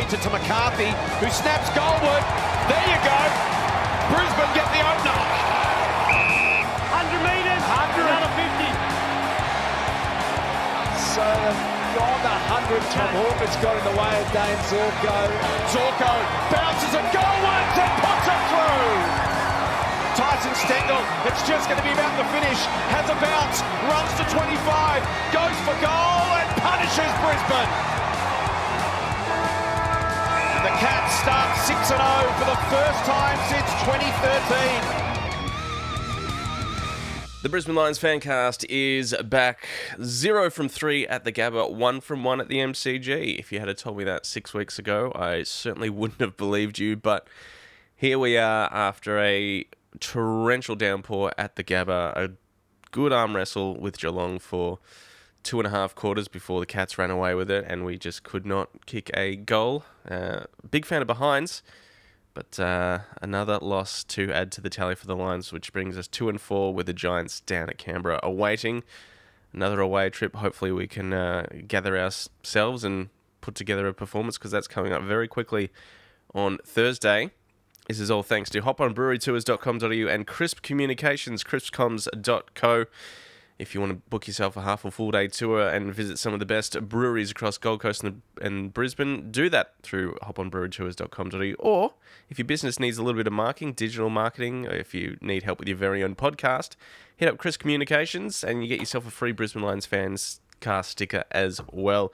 feeds it to McCarthy, who snaps goalward. There you go. Brisbane get the opener. 100 metres, 100. Another 50. So gone the 100. Tom Hawkins got in the way of Dane Zorko. Zorko bounces it goalwards and puts it through. Tyson Stengel, it's just going to be about the finish, has a bounce, runs to 25, goes for goal and punishes Brisbane. And the Cats start 6-0 for the first time since 2013. The Brisbane Lions Fancast is back. 0 from 3 at the Gabba, 1 from 1 at the MCG. If you had told me that 6 weeks ago, I certainly wouldn't have believed you, but here we are after a torrential downpour at the Gabba, a good arm wrestle with Geelong for 2.5 quarters before the Cats ran away with it, and we just could not kick a goal. Big fan of behinds, but another loss to add to the tally for the Lions, which brings us 2-4 with the Giants down at Canberra awaiting another away trip. Hopefully we can gather ourselves and put together a performance, because that's coming up very quickly on Thursday. This is all thanks to hoponbrewerytours.com.au and Crisp Communications, crispcoms.co. If you want to book yourself a half or full day tour and visit some of the best breweries across Gold Coast and Brisbane, do that through hoponbrewerytours.com.au. Or if your business needs a little bit of marketing, digital marketing, or if you need help with your very own podcast, hit up Crisp Communications and you get yourself a free Brisbane Lions fans car sticker as well.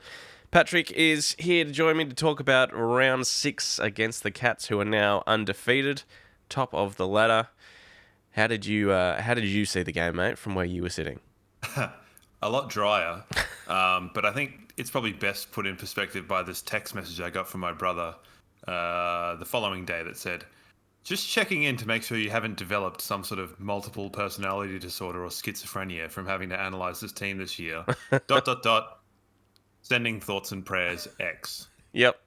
Patrick is here to join me to talk about round 6 against the Cats, who are now undefeated, top of the ladder. How did you see the game, mate, from where you were sitting? A lot drier, but I think it's probably best put in perspective by this text message I got from my brother the following day that said, just checking in to make sure you haven't developed some sort of multiple personality disorder or schizophrenia from having to analyse this team this year. ... Sending thoughts and prayers, X. Yep.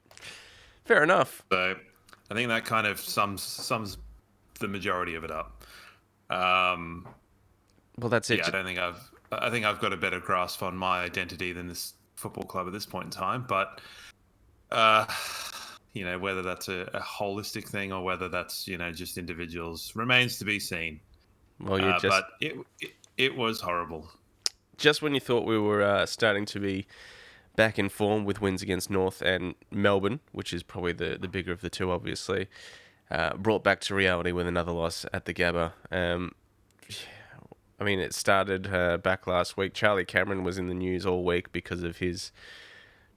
Fair enough. So I think that kind of sums the majority of it up. Well, that's it. Yeah, I think I've got a better grasp on my identity than this football club at this point in time. But whether that's a holistic thing or whether that's just individuals remains to be seen. Well, but it was horrible. Just when you thought we were starting to be back in form with wins against North and Melbourne, which is probably the bigger of the two, obviously, brought back to reality with another loss at the Gabba. It started back last week. Charlie Cameron was in the news all week because of his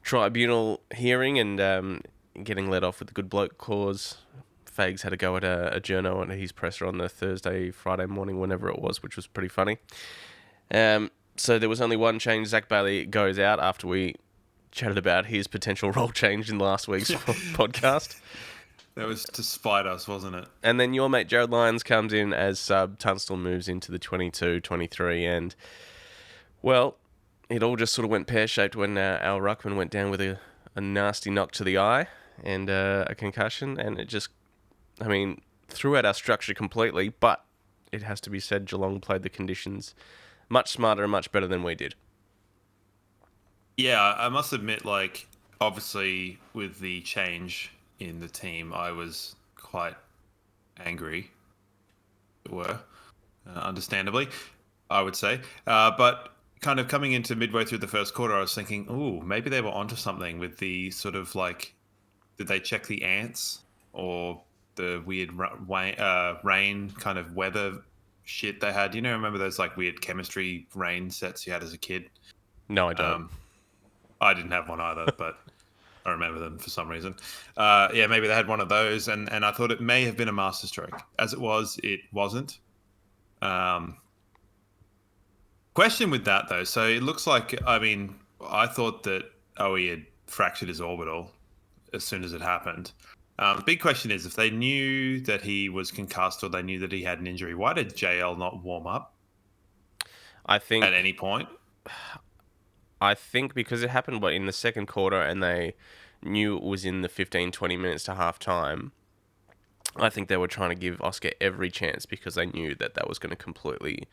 tribunal hearing and getting let off with the good bloke clause. Fags had to go at a journo at his presser on the Friday morning, whenever it was, which was pretty funny. So there was only one change. Zach Bailey goes out after we chatted about his potential role change in last week's podcast. That was to spite us, wasn't it? And then your mate Jared Lyons comes in as sub. Tunstall moves into the 22-23, and, well, it all just sort of went pear-shaped when Al Ruckman went down with a nasty knock to the eye and a concussion, and it just, threw out our structure completely, but it has to be said Geelong played the conditions much smarter and much better than we did. Yeah, I must admit, obviously with the change in the team, I was quite angry, understandably, I would say. But kind of coming into midway through the first quarter, I was thinking, ooh, maybe they were onto something with the sort of did they check the ants or the weird rain kind of weather shit they had? Remember those weird chemistry rain sets you had as a kid? No, I don't. I didn't have one either, but I remember them for some reason. Maybe they had one of those, and I thought it may have been a masterstroke. As it was, it wasn't. Question with that, though. So it looks like, I thought that Owie had fractured his orbital as soon as it happened. The big question is, if they knew that he was concussed or they knew that he had an injury, why did JL not warm up? I think at any point. I think because it happened in the second quarter and they knew it was in the 15-20 minutes to half time. I think they were trying to give Oscar every chance because they knew that was going to completely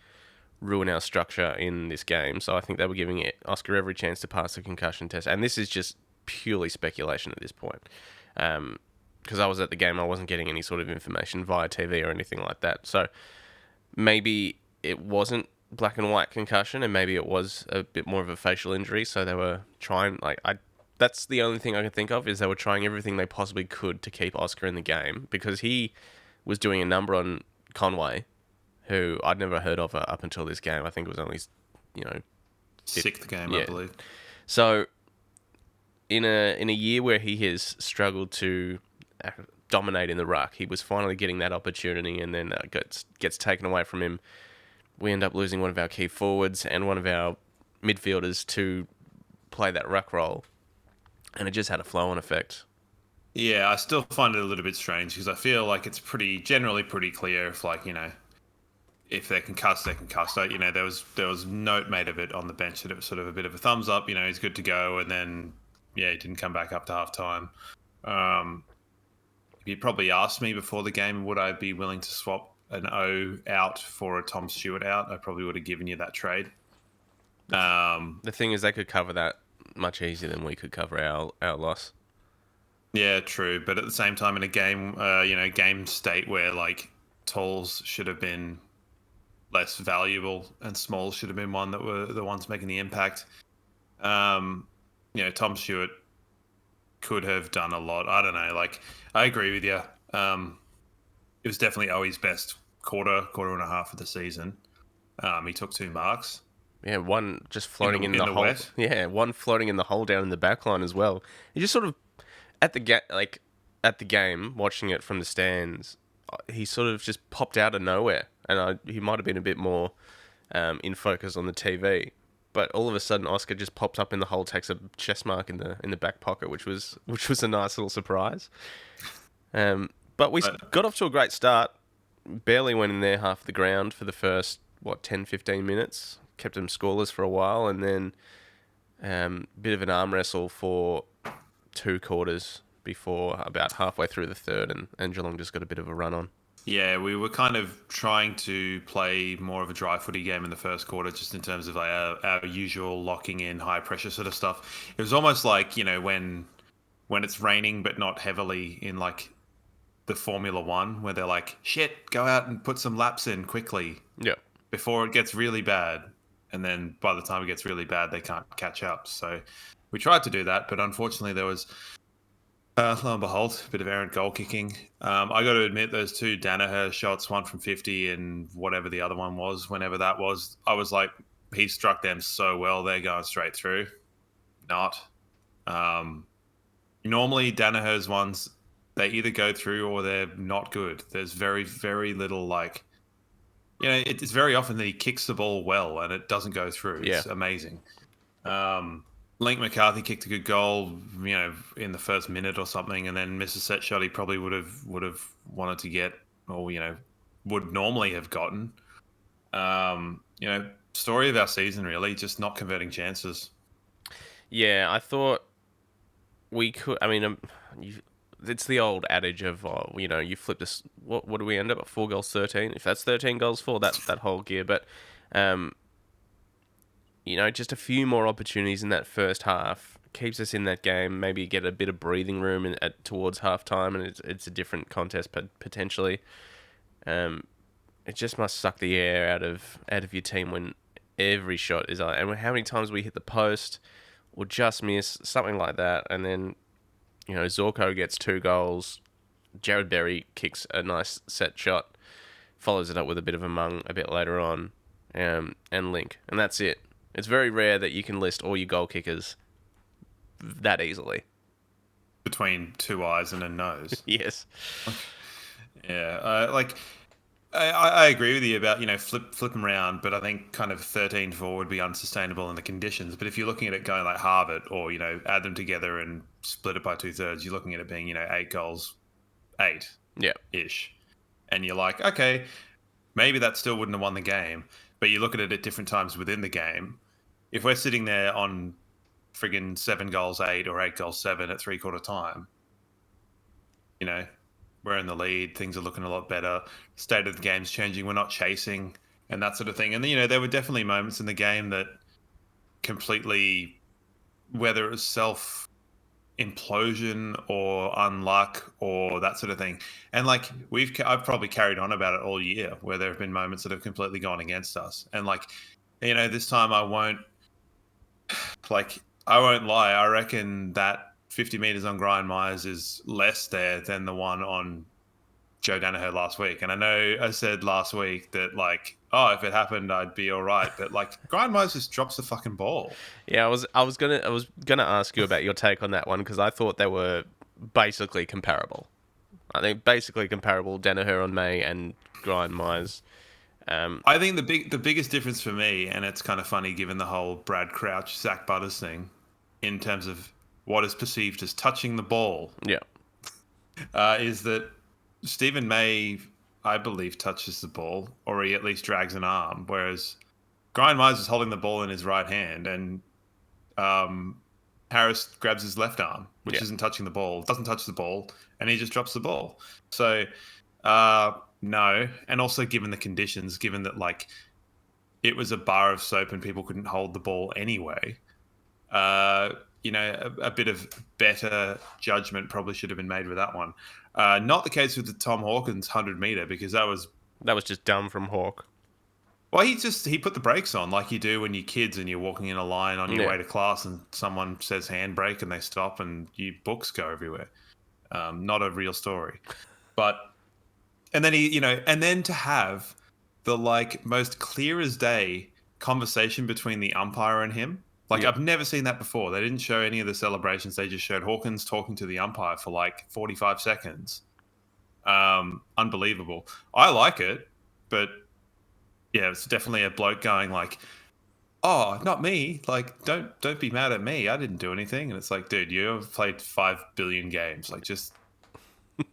ruin our structure in this game. So I think they were giving Oscar every chance to pass the concussion test. And this is just purely speculation at this point. Because I was at the game, I wasn't getting any sort of information via TV or anything like that. So maybe it wasn't black and white concussion, and maybe it was a bit more of a facial injury. So they were trying, that's the only thing I can think of, is they were trying everything they possibly could to keep Oscar in the game, because he was doing a number on Conway, who I'd never heard of up until this game. I think it was only, sixth game, I believe. So in a year where he has struggled to dominate in the ruck, he was finally getting that opportunity, and then gets taken away from him. We end up losing one of our key forwards and one of our midfielders to play that ruck role, and it just had a flow-on effect. Yeah, I still find it a little bit strange, because I feel like it's generally pretty clear if, if they're concussed, they're concussed. There was note made of it on the bench that it was sort of a bit of a thumbs up. He's good to go, and then he didn't come back up to half time. If you probably asked me before the game, would I be willing to swap an O out for a Tom Stewart out, I probably would have given you that trade. The thing is, they could cover that much easier than we could cover our loss. Yeah, true. But at the same time, in a game, game state where talls should have been less valuable and smalls should have been one that were the ones making the impact. Tom Stewart could have done a lot. I don't know. I agree with you. It was definitely Owi's best quarter and a half of the season. He took 2 marks. Yeah, one just floating in the hole. Wet. Yeah, one floating in the hole down in the back line as well. He just sort of at the game, watching it from the stands, he sort of just popped out of nowhere, and he might have been a bit more in focus on the TV. But all of a sudden, Oscar just pops up in the hole, takes a chest mark in the back pocket, which was a nice little surprise. But we got off to a great start. Barely went in there half the ground for the first 10-15 minutes. Kept them scoreless for a while, and then bit of an arm wrestle for 2 quarters before about halfway through the third, and Geelong just got a bit of a run on. Yeah, we were kind of trying to play more of a dry footy game in the first quarter, just in terms of our usual locking in, high pressure sort of stuff. It was almost like, when it's raining but not heavily in the Formula One, where they're like, shit, go out and put some laps in quickly. Yeah. Before it gets really bad. And then by the time it gets really bad, they can't catch up. So we tried to do that, but unfortunately there was, lo and behold, a bit of errant goal kicking. I got to admit, those 2 Danaher shots, one from 50 and whatever the other one was, whenever that was, I was like, he struck them so well, they're going straight through. Not. Normally Danaher's ones, they either go through or they're not good. There's very, very little it's very often that he kicks the ball well and it doesn't go through. It's amazing. Link McCarthy kicked a good goal, in the first minute or something, and then missed a set shot he probably would have wanted to get, or would normally have gotten. Story of our season, really, just not converting chances. Yeah, I thought we could. I mean, it's the old adage of, you flip this. What do we end up at? 4 goals, 13. If that's 13 goals for that whole gear, but just a few more opportunities in that first half keeps us in that game. Maybe get a bit of breathing room towards halftime, and it's a different contest, but potentially, it just must suck the air out of your team when every shot is on. And how many times we hit the post or just miss something like that, and then Zorko gets 2 goals. Jared Berry kicks a nice set shot, follows it up with a bit of a mung a bit later on, and Link, and that's it. It's very rare that you can list all your goal kickers that easily. Between 2 eyes and a nose. Yes. Yeah, I agree with you about, flip them around, but I think kind of 13-4 would be unsustainable in the conditions. But if you're looking at it going like Harvard, or, add them together and split it by 2/3, you're looking at it being, 8 goals, 8. Yeah. Ish. And you're like, okay, maybe that still wouldn't have won the game. But you look at it at different times within the game. If we're sitting there on friggin' 7 goals, 8 or 8 goals, 7 at 3/4 time, we're in the lead. Things are looking a lot better. State of the game's changing. We're not chasing and that sort of thing. And, there were definitely moments in the game that completely, whether it was implosion or unluck or that sort of thing. And like I've probably carried on about it all year, where there have been moments that have completely gone against us. And like, this time I won't lie. I reckon that 50 meters on Brian Myers is less there than the one on Joe Danaher last week. And I know I said last week that like, oh, if it happened, I'd be all right. But like, Brian Myers just drops the fucking ball. Yeah, I was gonna ask you about your take on that one, because I thought they were basically comparable. I think basically comparable, Danaher on May and Brian Myers. I think the biggest difference for me, and it's kind of funny given the whole Brad Crouch, Zach Butters thing, in terms of what is perceived as touching the ball, is that Stephen May, I believe, touches the ball, or he at least drags an arm, whereas Brian Myers is holding the ball in his right hand, and Harris grabs his left arm, which isn't touching the ball, doesn't touch the ball, and he just drops the ball. So, no. And also given the conditions, given that like it was a bar of soap and people couldn't hold the ball anyway, a bit of better judgment probably should have been made with that one. Not the case with the Tom Hawkins 100-meter, because that was just dumb from Hawk. Well, he put the brakes on like you do when you're kids and you're walking in a line on your way to class and someone says handbrake and they stop and your books go everywhere. Not a real story. And then and then to have the like most clear as day conversation between the umpire and him. Like I've never seen that before. They didn't show any of the celebrations. They just showed Hawkins talking to the umpire for like 45 seconds. Unbelievable. I like it, but yeah, it's definitely a bloke going like, "Oh, not me. Like, don't be mad at me. I didn't do anything." And it's like, dude, you've played 5 billion games. Like, just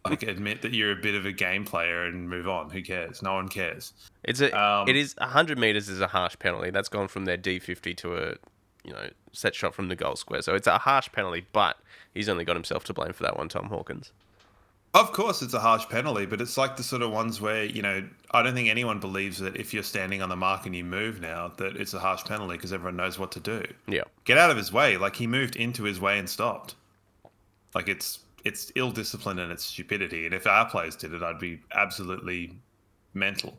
like admit that you're a bit of a game player and move on. Who cares? No one cares. It is 100 meters is a harsh penalty. That's gone from their D50 to a set shot from the goal square. So it's a harsh penalty, but he's only got himself to blame for that one, Tom Hawkins. Of course, it's a harsh penalty, but it's like the sort of ones where, I don't think anyone believes that if you're standing on the mark and you move now, that it's a harsh penalty because everyone knows what to do. Yeah. Get out of his way. Like, he moved into his way and stopped. Like, it's ill-discipline and it's stupidity. And if our players did it, I'd be absolutely mental.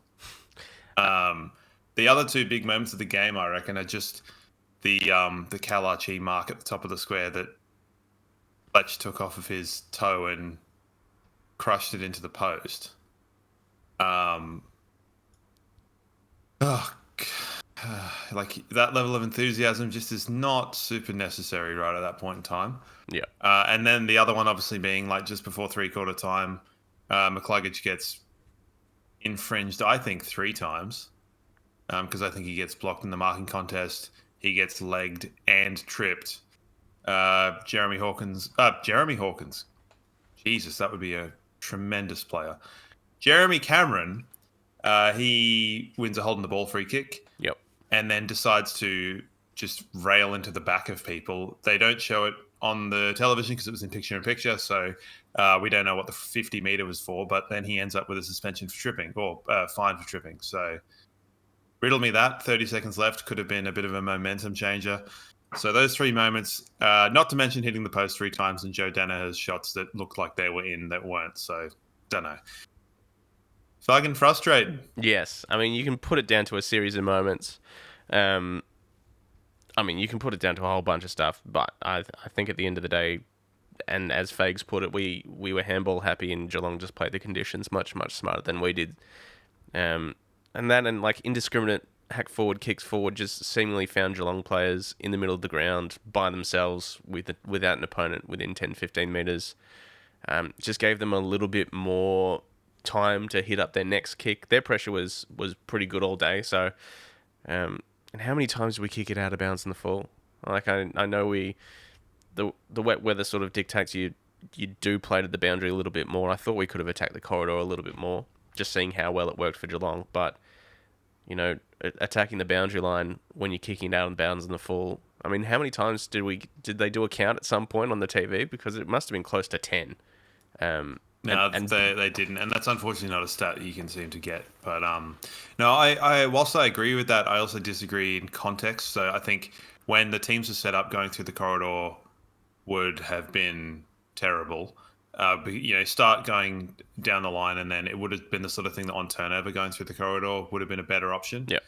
The other two big moments of the game, I reckon, are just the Cal Archie mark at the top of the square that Fletch took off of his toe and crushed it into the post. Like that level of enthusiasm just is not super necessary right at that point in time. Yeah. And then the other one obviously being like just before 3/4 time, McCluggage gets infringed, I think, 3 times. Because I think he gets blocked in the marking contest. He gets legged and tripped. Jeremy Hawkins. Jesus, that would be a tremendous player. Jeremy Cameron, he wins a holding the ball free kick. Yep. And then decides to just rail into the back of people. They don't show it on the television because it was in picture-in-picture, so we don't know what the 50-meter was for, but then he ends up with a suspension for tripping, or fine for tripping. So riddle me that. 30 seconds left. Could have been a bit of a momentum changer. So those 3 moments, not to mention hitting the post 3 times and Joe Danaher's shots that looked like they were in that weren't. So, don't know. Fucking frustrating. Yes. I mean, you can put it down to a series of moments. You can put it down to a whole bunch of stuff, but I think at the end of the day, and as Fags put it, we were handball happy and Geelong just played the conditions much, much smarter than we did. And like indiscriminate hack forward, kicks forward, just seemingly found Geelong players in the middle of the ground by themselves without an opponent within 10, 15 metres. Just gave them a little bit more time to hit up their next kick. Their pressure was pretty good all day. So, and how many times did we kick it out of bounds in the fall? Like I know the wet weather sort of dictates you do play to the boundary a little bit more. I thought we could have attacked the corridor a little bit more, just seeing how well it worked for Geelong. But attacking the boundary line when you're kicking it out of bounds in the full. I mean, how many times did they do a count at some point on the TV? Because it must have been close to 10. They didn't, and that's unfortunately not a stat you can seem to get. But no, I whilst I agree with that, I also disagree in context. So I think when the teams are set up going through the corridor would have been terrible. Start going down the line, and then it would have been the sort of thing that on turnover going through the corridor would have been a better option. Yeah.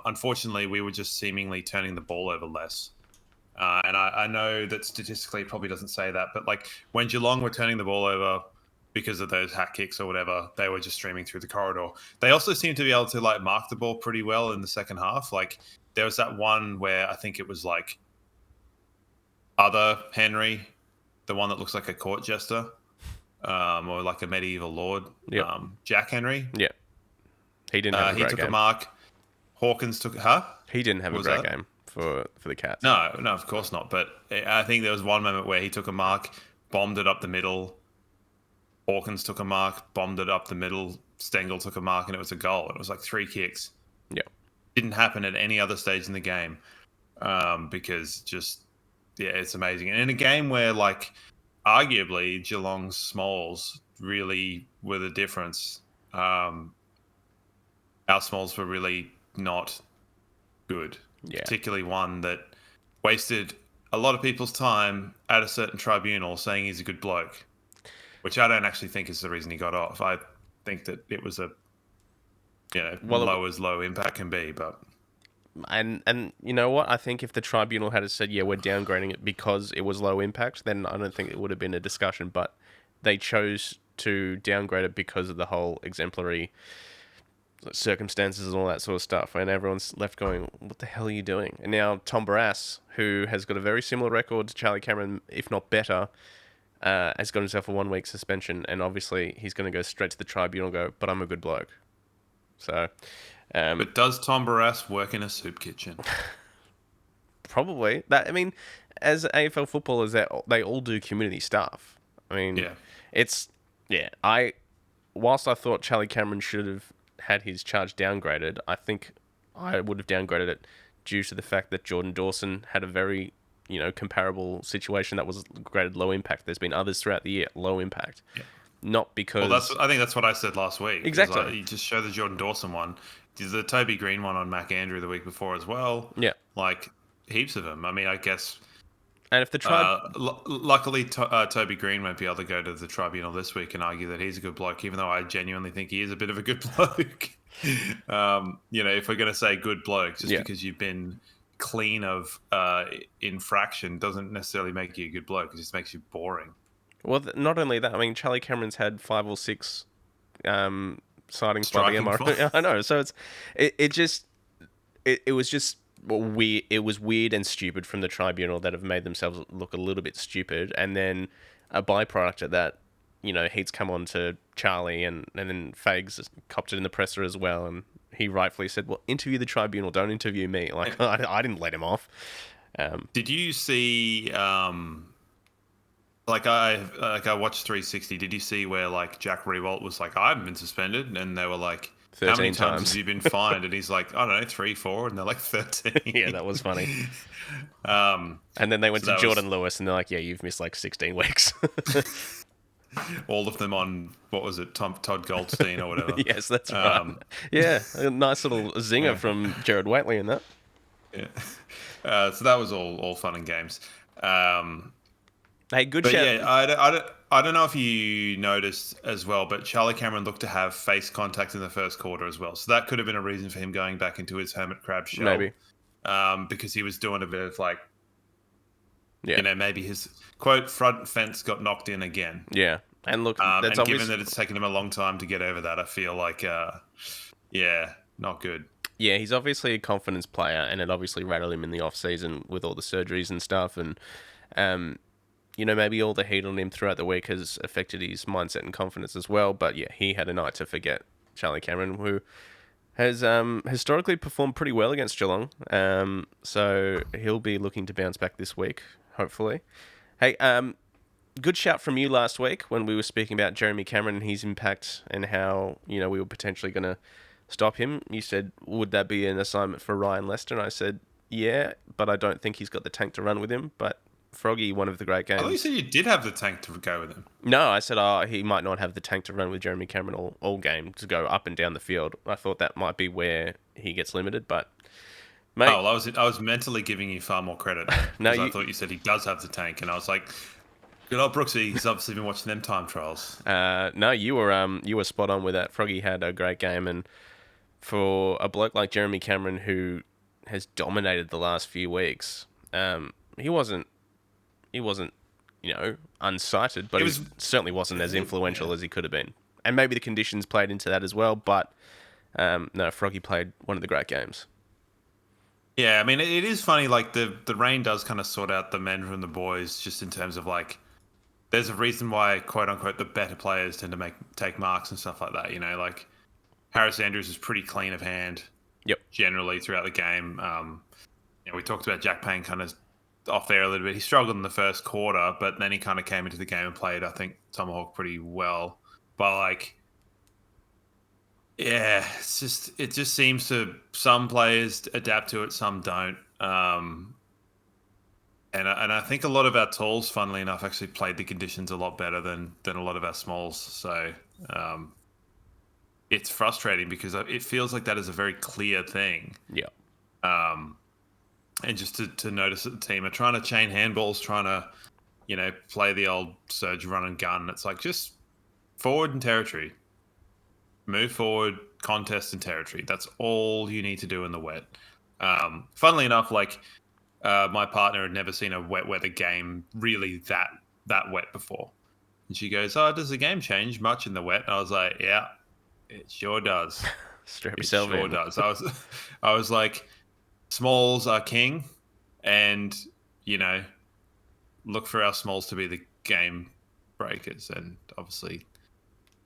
Unfortunately, we were just seemingly turning the ball over less. And I know that statistically it probably doesn't say that, but like when Geelong were turning the ball over because of those hat kicks or whatever, they were just streaming through the corridor. They also seemed to be able to like mark the ball pretty well in the second half. Like there was that one where I think it was like other Henry, the one that looks like a court jester, or like a medieval lord. Yep. Jack Henry. Yeah. He didn't have a He great took game. a mark. Hawkins took He didn't have a great game for the Cats. No, of course not. But I think there was one moment where he took a mark, bombed it up the middle. Hawkins took a mark, bombed it up the middle. Stengel took a mark, and it was a goal. It was like 3 kicks. Yeah. Didn't happen at any other stage in the game because it's amazing. And in a game where, like, arguably Geelong's smalls really were the difference. Our smalls were really not good. Yeah. Particularly one that wasted a lot of people's time at a certain tribunal saying he's a good bloke, which I don't actually think is the reason he got off. I think that it was low as low impact can be. But and you know what? I think if the tribunal had said, yeah, we're downgrading it because it was low impact, then I don't think it would have been a discussion. But they chose to downgrade it because of the whole exemplary circumstances and all that sort of stuff, and everyone's left going, what the hell are you doing? And now Tom Barrass, who has got a very similar record to Charlie Cameron, if not better, has got himself a 1-week suspension, and obviously he's going to go straight to the tribunal and go, but I'm a good bloke. So but does Tom Barrass work in a soup kitchen? Probably. As AFL footballers, they all do community stuff. Whilst I thought Charlie Cameron should have had his charge downgraded, I think I would have downgraded it due to the fact that Jordan Dawson had a very, comparable situation that was graded low impact. There's been others throughout the year, low impact. Yeah. Not because... Well, I think that's what I said last week. Exactly. You just show the Jordan Dawson one. There's the Toby Green one on Mac Andrew the week before as well. Yeah. Like, heaps of them. I guess... And if the luckily, Toby Green won't be able to go to the tribunal this week and argue that he's a good bloke, even though I genuinely think he is a bit of a good bloke. If we're going to say good bloke, just because you've been clean of infraction doesn't necessarily make you a good bloke. It just makes you boring. Well, not only that, Charlie Cameron's had 5 or 6 sightings by the MRO. I know. So it was just weird. It was weird and stupid from the tribunal that have made themselves look a little bit stupid, and then a byproduct of that, heat's come on to Charlie, and then Fags copped it in the presser as well, and he rightfully said, well, interview the tribunal, don't interview me. Like, I didn't let him off. Did you see I watched 360. Did you see where like Jack Rewalt was like, I haven't been suspended, and they were like, how many times have you been fined? And he's like, I don't know, 3, 4, and they're like 13. Yeah, that was funny. And then they went to Jordan Lewis, and they're like, yeah, you've missed like 16 weeks. All of them on, what was it, Todd Goldstein or whatever. Yes, that's right. Yeah, a nice little zinger from Jared Waitley in that. Yeah. So that was all fun and games. Hey, good shout. Yeah, I don't know if you noticed as well, but Charlie Cameron looked to have face contact in the first quarter as well. So that could have been a reason for him going back into his hermit crab shell. Maybe. Because he was doing a bit of like, maybe his, quote, front fence got knocked in again. Yeah. And look, that's and given that it's taken him a long time to get over that, I feel like, not good. Yeah, he's obviously a confidence player, and it obviously rattled him in the off-season with all the surgeries and stuff, and... maybe all the heat on him throughout the week has affected his mindset and confidence as well. But yeah, he had a night to forget. Charlie Cameron, who has historically performed pretty well against Geelong. So he'll be looking to bounce back this week, hopefully. Hey, good shout from you last week when we were speaking about Jeremy Cameron and his impact and how, we were potentially going to stop him. You said, would that be an assignment for Ryan Lester? And I said, yeah, but I don't think he's got the tank to run with him. But Froggy, one of the great games. I thought you said you did have the tank to go with him. No, I said he might not have the tank to run with Jeremy Cameron all game to go up and down the field. I thought that might be where he gets limited, but Mate, Oh, well, I was mentally giving you far more credit. No, Because I you- thought you said he does have the tank, and I was like, good old Brooksy. He's obviously been watching them time trials. no, you were spot on with that. Froggy had a great game, and for a bloke like Jeremy Cameron, who has dominated the last few weeks, he wasn't, unsighted, but he certainly wasn't as influential as he could have been. And maybe the conditions played into that as well. But no, Froggy played one of the great games. Yeah, I mean, it is funny. Like the rain does kind of sort out the men from the boys, just in terms of like, there's a reason why, quote unquote, the better players tend to take marks and stuff like that. Like Harris Andrews is pretty clean of hand. Yep. Generally throughout the game. We talked about Jack Payne kind of off there a little bit. He struggled in the first quarter, but then he kind of came into the game and played, I think, Tomahawk pretty well. But like, yeah, it just seems to some players adapt to it, some don't. And I think a lot of our talls, funnily enough, actually played the conditions a lot better than a lot of our smalls. So it's frustrating because it feels like that is a very clear thing. Yeah. And just to notice that the team are trying to chain handballs, trying to, play the old surge run and gun. It's like just forward and territory. Move forward, contest and territory. That's all you need to do in the wet. Funnily enough, like my partner had never seen a wet weather game really that wet before. And she goes, "Oh, does the game change much in the wet?" And I was like, "Yeah, it sure does." Strap It yourself sure in. does. I was like, smalls are king, and look for our smalls to be the game breakers. And obviously,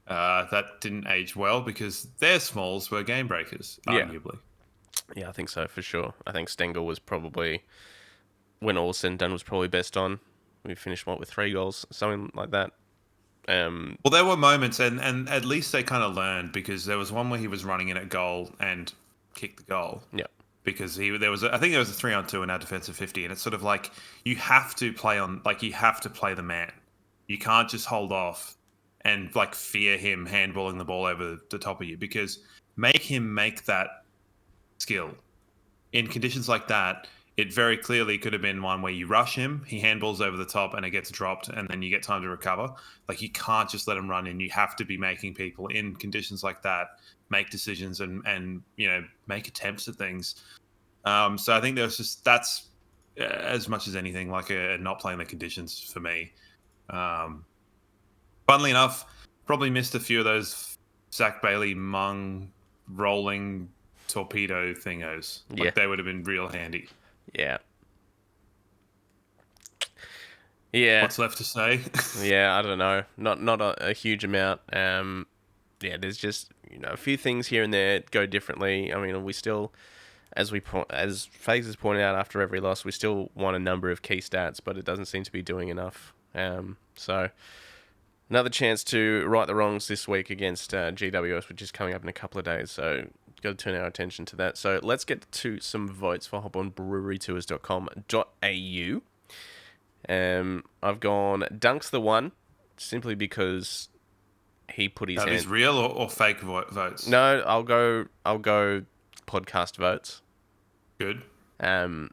that didn't age well because their smalls were game breakers, arguably. Yeah, I think so for sure. I think Stengel was probably, when all was said and done, was probably best on. We finished with 3 goals, something like that. Well, there were moments, and at least they kind of learned, because there was one where he was running in at goal and kicked the goal. Yeah. Because I think there was a 3-on-2 in our defensive 50, and it's sort of like you have to play the man. You can't just hold off and like fear him handballing the ball over the top of you, because make him make that skill. In conditions like that, it very clearly could have been one where you rush him, he handballs over the top and it gets dropped, and then you get time to recover. Like, you can't just let him run in. You have to be making people in conditions like that make decisions and make attempts at things. So I think that's as much as anything like a not playing the conditions for me. Funnily enough, probably missed a few of those Zach Bailey Mung rolling torpedo thingos. Yeah. They would have been real handy. Yeah. Yeah. What's left to say? Yeah, I don't know. Not a huge amount. Yeah, there's just a few things here and there go differently. I mean, we still, as FaZe has pointed out after every loss, we still want a number of key stats, but it doesn't seem to be doing enough. So another chance to right the wrongs this week against GWS, which is coming up in a couple of days. So got to turn our attention to that. So let's get to some votes for hoponbrewerytours.com.au. I've gone Dunks the one, simply because he put his Are hand. these real or fake votes? No, I'll go podcast votes. Good. Dunks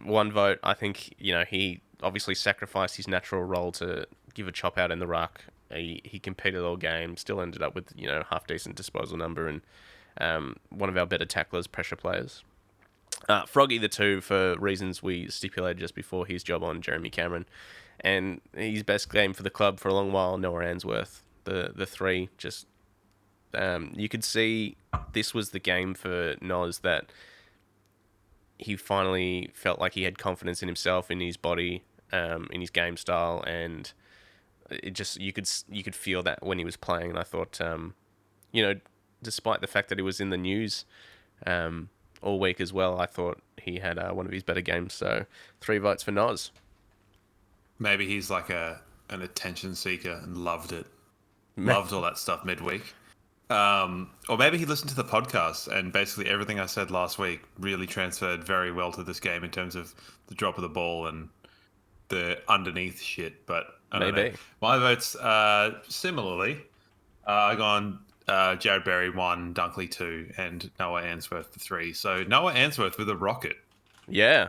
1 vote. I think he obviously sacrificed his natural role to give a chop out in the ruck. He competed all game, still ended up with half decent disposal number, and one of our better tacklers, pressure players. Froggy the 2, for reasons we stipulated just before, his job on Jeremy Cameron, and his best game for the club for a long while, Noah Answorth. The 3, just you could see this was the game for Noz, that he finally felt like he had confidence in himself, in his body, in his game style, and it just you could feel that when he was playing. And I thought, despite the fact that he was in the news all week as well, I thought he had one of his better games. So 3 votes for Noz. Maybe he's like an attention seeker and loved it. Loved all that stuff midweek. Or maybe he listened to the podcast and basically everything I said last week really transferred very well to this game in terms of the drop of the ball and the underneath shit. But I don't know. My votes, similarly, I gone Jared Berry 1, Dunkley 2, and Noah Answorth for 3. So Noah Answorth with a rocket. Yeah.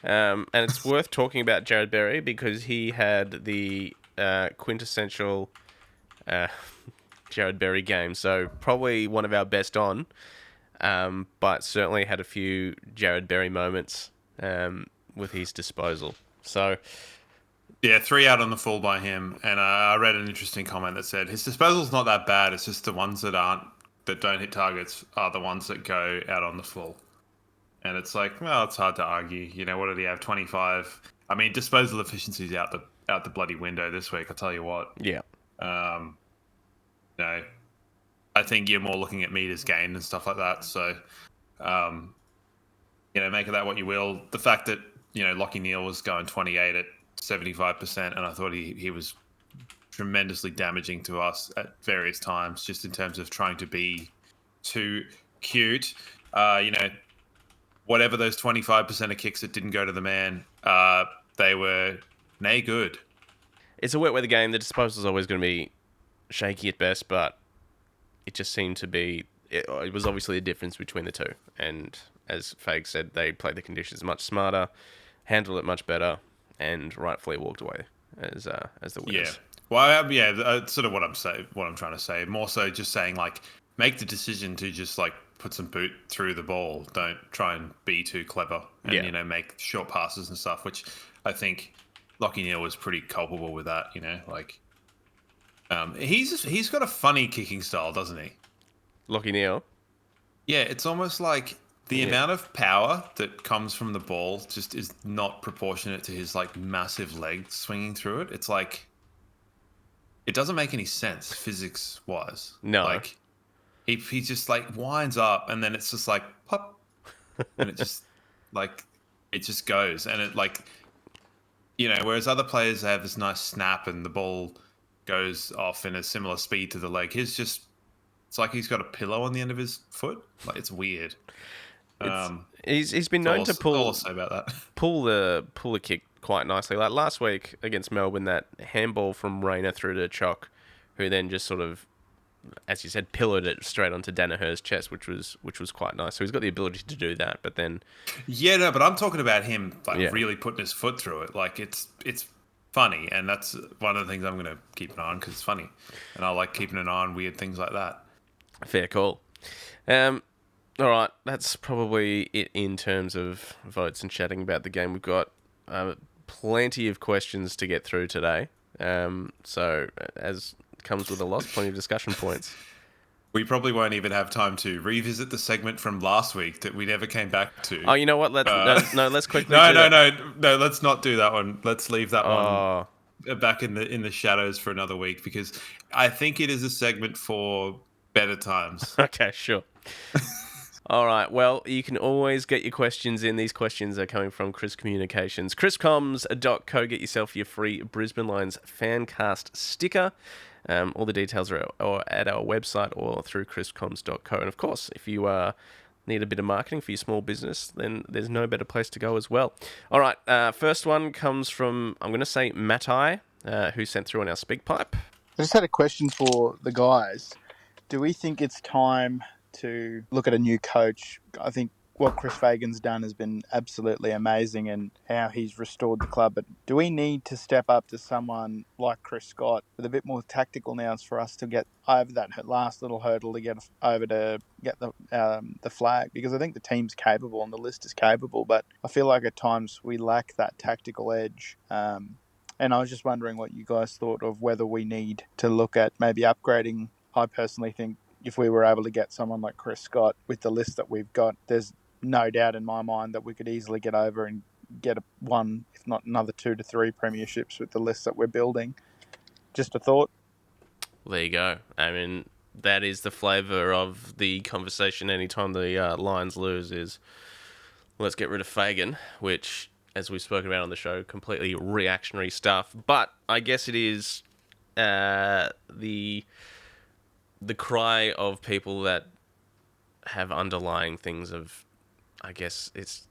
And it's worth talking about Jared Berry because he had the quintessential Jared Berry game. So probably one of our best on, but certainly had a few Jared Berry moments with his disposal. So Yeah, 3 out on the full by him. And I read an interesting comment that said his disposal's not that bad. It's just the ones that don't hit targets are the ones that go out on the full. And it's like, well, it's hard to argue. You know, what did he have? 25. I mean, disposal efficiency's out the bloody window this week. I'll tell you what. yeah, No, I think you're more looking at meters gained and stuff like that. So, make of that what you will. The fact that Lachie Neale was going 28 at 75%, and I thought he was tremendously damaging to us at various times, just in terms of trying to be too cute. Whatever those 25% of kicks that didn't go to the man, they were nay good. it's a wet weather game. The disposal is always going to be shaky at best, but it just seemed to be. It was obviously a difference between the two, and as Fag said, they played the conditions much smarter, handled it much better, and rightfully walked away as the winners. Yeah. Well, that's sort of what I'm saying. What I'm trying to say, more so just saying like, make the decision to just like put some boot through the ball. Don't try and be too clever and make short passes and stuff. Which I think Lachie Neale was pretty culpable with that. He's got a funny kicking style, doesn't he? Lachie Neale. Yeah, it's almost like the amount of power that comes from the ball just is not proportionate to his like massive legs swinging through it. It's like it doesn't make any sense physics wise. No. Like he just like winds up and then it's just like pop, and it just like it just goes, and it like whereas other players have this nice snap and the ball goes off in a similar speed to the leg. It's like he's got a pillow on the end of his foot. Like it's weird. He's been known to I'll say about that. pull the kick quite nicely. Like last week against Melbourne, that handball from Rayner through to Chock, who then just sort of, as you said, pillowed it straight onto Danaher's chest, which was quite nice. So he's got the ability to do that. But then, but I'm talking about him really putting his foot through it. Like it's funny, and that's one of the things I'm going to keep an eye on because it's funny, and I like keeping an eye on weird things like that. fair call. All right, that's probably it in terms of votes and chatting about the game. We've got plenty of questions to get through today. So as comes with a loss, plenty of discussion points. We probably won't even have time to revisit the segment from last week that we never came back to. Oh, you know what? Let's quickly. No. Let's not do that one. Let's leave that one back in the shadows for another week, because I think it is a segment for better times. Okay, sure. All right. Well, you can always get your questions in. These questions are coming from Chris Communications. chriscoms.co. Get yourself your free Brisbane Lions Fancast sticker. All the details are at our website or through chriscoms.co. And of course, if you need a bit of marketing for your small business, then there's no better place to go as well. All right. First one comes from, I'm going to say, Matai, who sent through on our SpeakPipe. I just had a question for the guys. Do we think it's time to look at a new coach? I think what Chris Fagan's done has been absolutely amazing and how he's restored the club. But do we need to step up to someone like Chris Scott with a bit more tactical nous for us to get over that last little hurdle to get over to get the flag? Because I think the team's capable and the list is capable, but I feel like at times we lack that tactical edge. And I was just wondering what you guys thought of whether we need to look at maybe upgrading. I personally think if we were able to get someone like Chris Scott with the list that we've got, there's no doubt in my mind that we could easily get over and get one, if not another 2 to 3 premierships with the list that we're building. Just a thought. Well, there you go. I mean, that is the flavour of the conversation anytime the Lions lose is, let's get rid of Fagan, which, as we've spoken about on the show, completely reactionary stuff. But I guess it is the cry of people that have underlying things of, I guess it's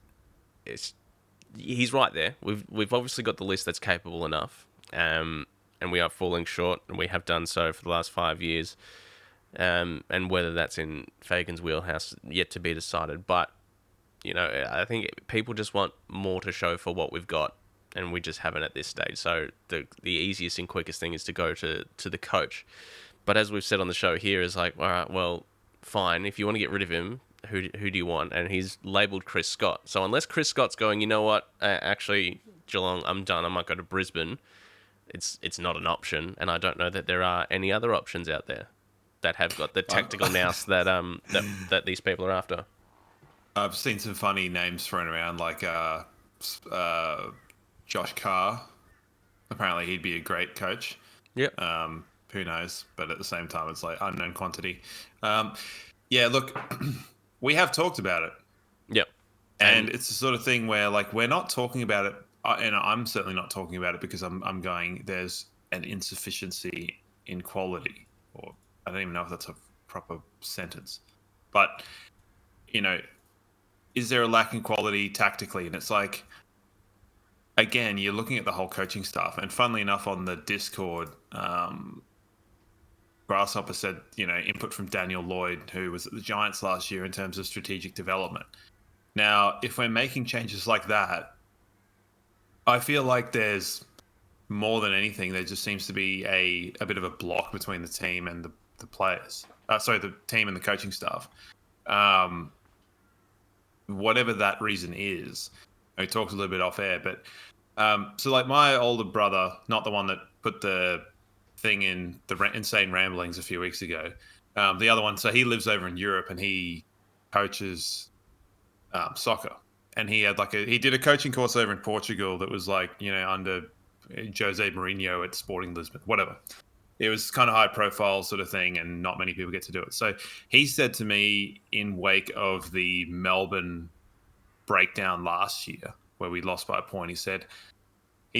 he's right there. We've obviously got the list that's capable enough, and we are falling short, and we have done so for the last 5 years. and whether that's in Fagan's wheelhouse, yet to be decided. But, I think people just want more to show for what we've got, and we just haven't at this stage. So the easiest and quickest thing is to go to the coach. But as we've said on the show here, is like, all right, well, fine. If you want to get rid of him, who do you want? And he's labelled Chris Scott. So unless Chris Scott's going, you know what, actually, Geelong, I'm done. I might go to Brisbane. It's not an option, and I don't know that there are any other options out there that have got the tactical nous that these people are after. I've seen some funny names thrown around, like Josh Carr. Apparently, he'd be a great coach. Yep. Who knows? But at the same time, it's like unknown quantity. Yeah, look, we have talked about it. Yep. And it's the sort of thing where, like, we're not talking about it, and I'm certainly not talking about it because I'm going, there's an insufficiency in quality, or I don't even know if that's a proper sentence. But, is there a lack in quality tactically? And it's like, again, you're looking at the whole coaching staff. And funnily enough, on the Discord, Grasshopper said, input from Daniel Lloyd, who was at the Giants last year in terms of strategic development. Now, if we're making changes like that, I feel like there's more than anything, there just seems to be a bit of a block between the team and the players. The team and the coaching staff. Whatever that reason is. We talked a little bit off air, but so like my older brother, not the one that put the thing in the Insane Ramblings a few weeks ago, the other one, so he lives over in Europe and he coaches soccer. And he had he did a coaching course over in Portugal that was like, under Jose Mourinho at Sporting Lisbon, whatever. It was kind of high profile sort of thing, and not many people get to do it. So he said to me in wake of the Melbourne breakdown last year, where we lost by a point, he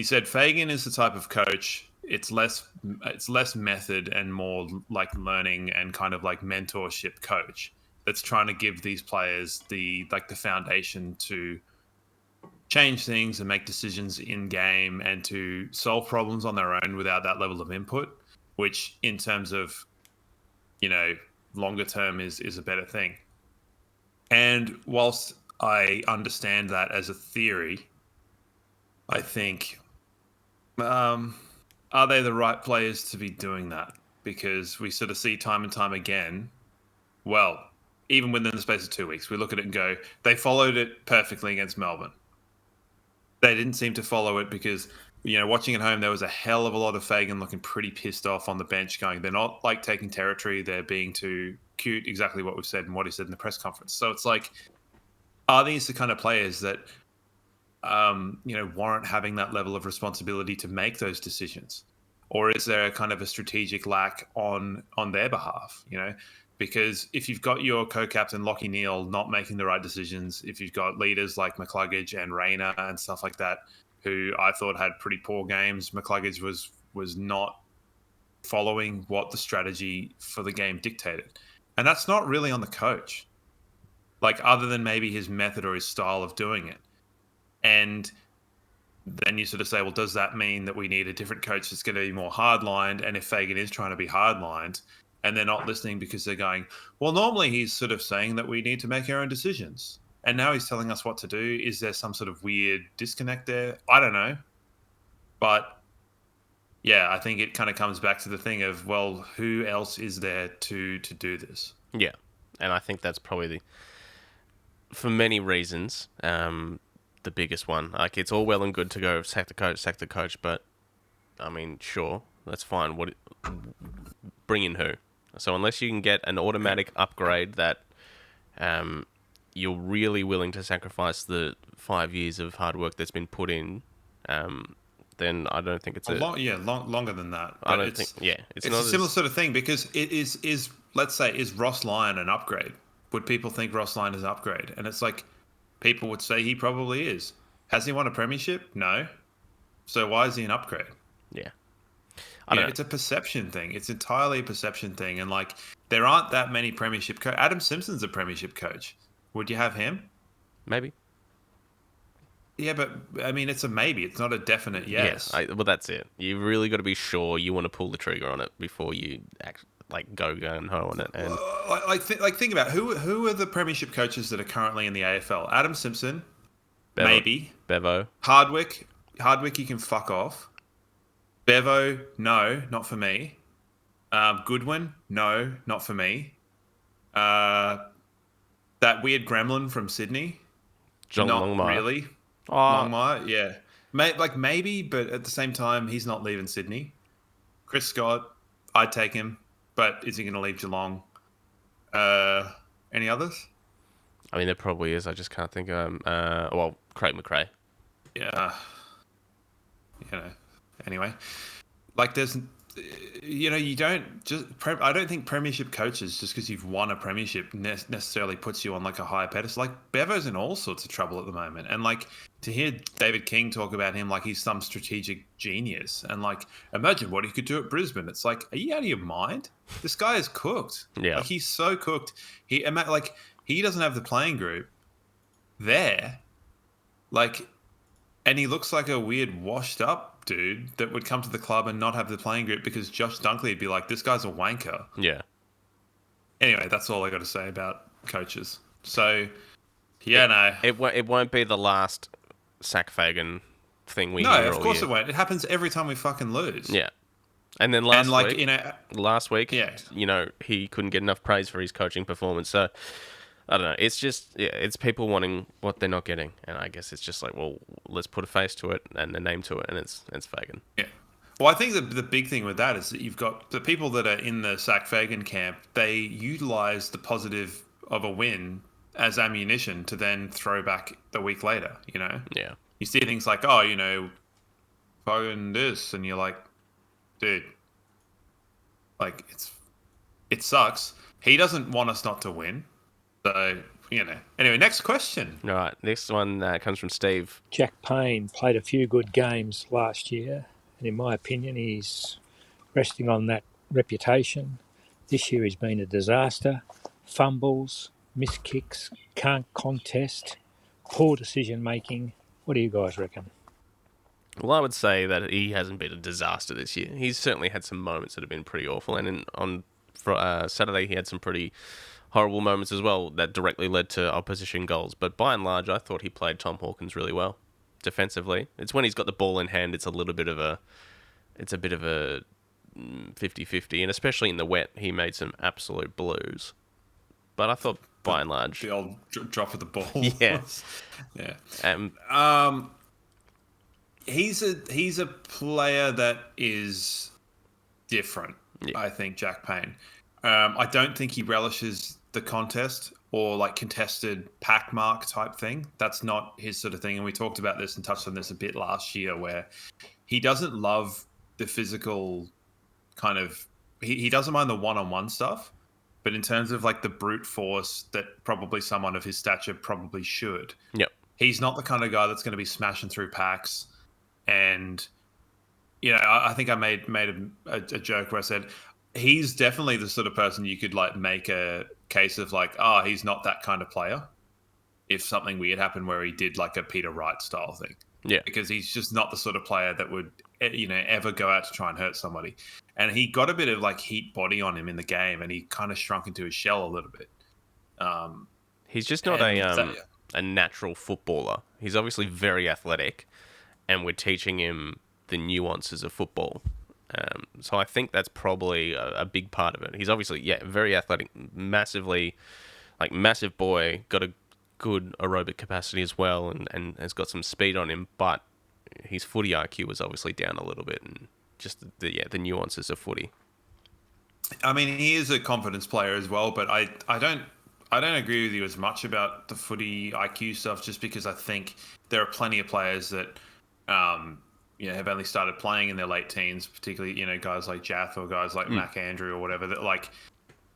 said Fagan is the type of coach, it's less method and more like learning and kind of like mentorship coach that's trying to give these players the foundation to change things and make decisions in game and to solve problems on their own without that level of input, which in terms of, longer term is a better thing. And whilst I understand that as a theory, I think, are they the right players to be doing that? Because we sort of see time and time again, well, even within the space of 2 weeks, we look at it and go, they followed it perfectly against Melbourne. They didn't seem to follow it because, watching at home, there was a hell of a lot of Fagan looking pretty pissed off on the bench going, they're not like taking territory, they're being too cute, exactly what we've said and what he said in the press conference. So it's like, are these the kind of players that, warrant having that level of responsibility to make those decisions? Or is there a kind of a strategic lack on their behalf, Because if you've got your co-captain, Lockie Neal, not making the right decisions, if you've got leaders like McCluggage and Rayner and stuff like that, who I thought had pretty poor games, McCluggage was not following what the strategy for the game dictated. And that's not really on the coach, like other than maybe his method or his style of doing it. And then you sort of say, well, does that mean that we need a different coach that's going to be more hard-lined? And if Fagan is trying to be hard-lined, and they're not listening because they're going, well, normally he's sort of saying that we need to make our own decisions. And now he's telling us what to do. Is there some sort of weird disconnect there? I don't know. But yeah, I think it kind of comes back to the thing of, well, who else is there to do this? Yeah. And I think that's probably for many reasons, the biggest one. Like, it's all well and good to go sack the coach, but I mean, sure, that's fine. Bring in who? So unless you can get an automatic upgrade that you're really willing to sacrifice the 5 years of hard work that's been put in, then I don't think it's longer than that. But I don't think. Yeah, it's a similar sort of thing because it is let's say, is Ross Lyon an upgrade? Would people think Ross Lyon is an upgrade? And it's like, people would say he probably is. Has he won a premiership? No. So why is he an upgrade? Yeah. It's a perception thing. It's entirely a perception thing. And like, there aren't that many premiership coaches. Adam Simpson's a premiership coach. Would you have him? Maybe. Yeah, but I mean, it's a maybe. It's not a definite yes. Well, that's it. You really got to be sure you want to pull the trigger on it before you like go gun ho on it. And Think about who are the premiership coaches that are currently in the AFL? Adam Simpson, Bevo, maybe. Bevo, Hardwick, you can fuck off. Bevo, no, not for me. Goodwin, no, not for me. That weird gremlin from Sydney, John not Longmire. really. Oh, Longmire, yeah. Maybe, but at the same time, he's not leaving Sydney. Chris Scott, I'd take him, but is he going to leave Geelong? Any others? I mean, there probably is. I just can't think of him. Well, Craig McRae. Yeah. Anyway, there's, you don't just. I don't think premiership coaches, just because you've won a premiership, necessarily puts you on a higher pedestal. Bevo's in all sorts of trouble at the moment, and to hear David King talk about him like he's some strategic genius, and imagine what he could do at Brisbane. It's are you out of your mind? This guy is cooked. Yeah, he's so cooked. He doesn't have the playing group there, and he looks like a weird washed up dude that would come to the club and not have the playing group because Josh Dunkley would be like, this guy's a wanker. Yeah. Anyway, that's all I got to say about coaches. So, yeah, It won't be the last sack Fagan thing we hear No, of all course year. it won't. It happens every time we fucking lose. Yeah. And then last week, yeah. He couldn't get enough praise for his coaching performance. So, I don't know. It's just, it's people wanting what they're not getting. And I guess it's just well, let's put a face to it and a name to it, and it's Fagan. Yeah. Well, I think the big thing with that is that you've got the people that are in the Sack Fagan camp, they utilize the positive of a win as ammunition to then throw back the week later, Yeah. You see things like, Fagan this, and you're like, dude, it sucks. He doesn't want us not to win. So, Anyway, next question. All right. Next one comes from Steve. Jack Payne played a few good games last year, and in my opinion, he's resting on that reputation. This year he's been a disaster. Fumbles, missed kicks, can't contest, poor decision making. What do you guys reckon? Well, I would say that he hasn't been a disaster this year. He's certainly had some moments that have been pretty awful, and on Saturday he had some pretty horrible moments as well that directly led to opposition goals. But by and large, I thought he played Tom Hawkins really well defensively. It's when he's got the ball in hand, it's a bit of a 50-50, and especially in the wet, he made some absolute blues. But I thought by and large, the old drop of the ball. Yes. Yeah. He's a player that is different. Yeah. I think Jack Payne. I don't think he relishes the contest or contested pack mark type thing. That's not his sort of thing. And we talked about this and touched on this a bit last year, where he doesn't love the physical kind of. He doesn't mind the one-on-one stuff, but in terms of the brute force that probably someone of his stature probably should. Yep. He's not the kind of guy that's going to be smashing through packs. And I think I made a joke where I said, he's definitely the sort of person you could make a case of he's not that kind of player if something weird happened where he did a Peter Wright style thing. Yeah. Because he's just not the sort of player that would, ever go out to try and hurt somebody. And he got a bit of heat body on him in the game, and he kind of shrunk into his shell a little bit. He's just not a natural footballer. He's obviously very athletic, and we're teaching him the nuances of football. So I think that's probably a big part of it. He's obviously, very athletic, massive boy, got a good aerobic capacity as well, and has got some speed on him, but his footy IQ was obviously down a little bit, and just the nuances of footy. I mean, he is a confidence player as well, but I don't agree with you as much about the footy IQ stuff, just because I think there are plenty of players that have only started playing in their late teens, particularly, guys like Jath or guys like Mac Andrew or whatever, that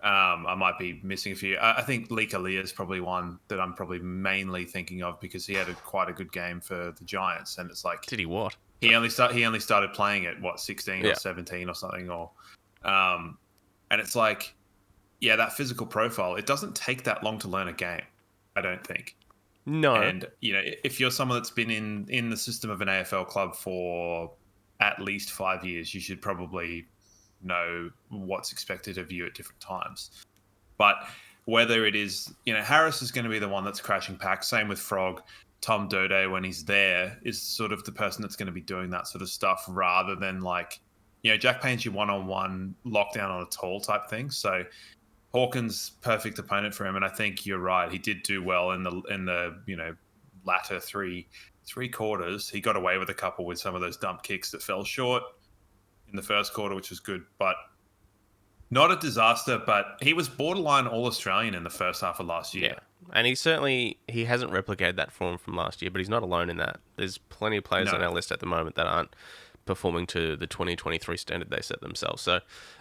I might be missing a few. I think Lika Leah is probably one that I'm probably mainly thinking of, because he had quite a good game for the Giants, and it's did he what? He only started playing at 16 or 17 or something, or and it's that physical profile, it doesn't take that long to learn a game, I don't think. No. And, if you're someone that's been in the system of an AFL club for at least 5 years, you should probably know what's expected of you at different times. But whether it is, Harris is going to be the one that's crashing pack. Same with Frog. Tom Dode, when he's there, is sort of the person that's going to be doing that sort of stuff rather than like, Jack Payne's your one-on-one lockdown on a tall type thing. So Hawkins, perfect opponent for him. And I think you're right. He did do well in the latter three quarters. He got away with a couple with some of those dump kicks that fell short in the first quarter, which was good, but not a disaster. But he was borderline All-Australian in the first half of last year. Yeah. And he hasn't replicated that form from last year, but he's not alone in that. There's plenty of players on our list at the moment that aren't performing to the 2023 standard they set themselves. So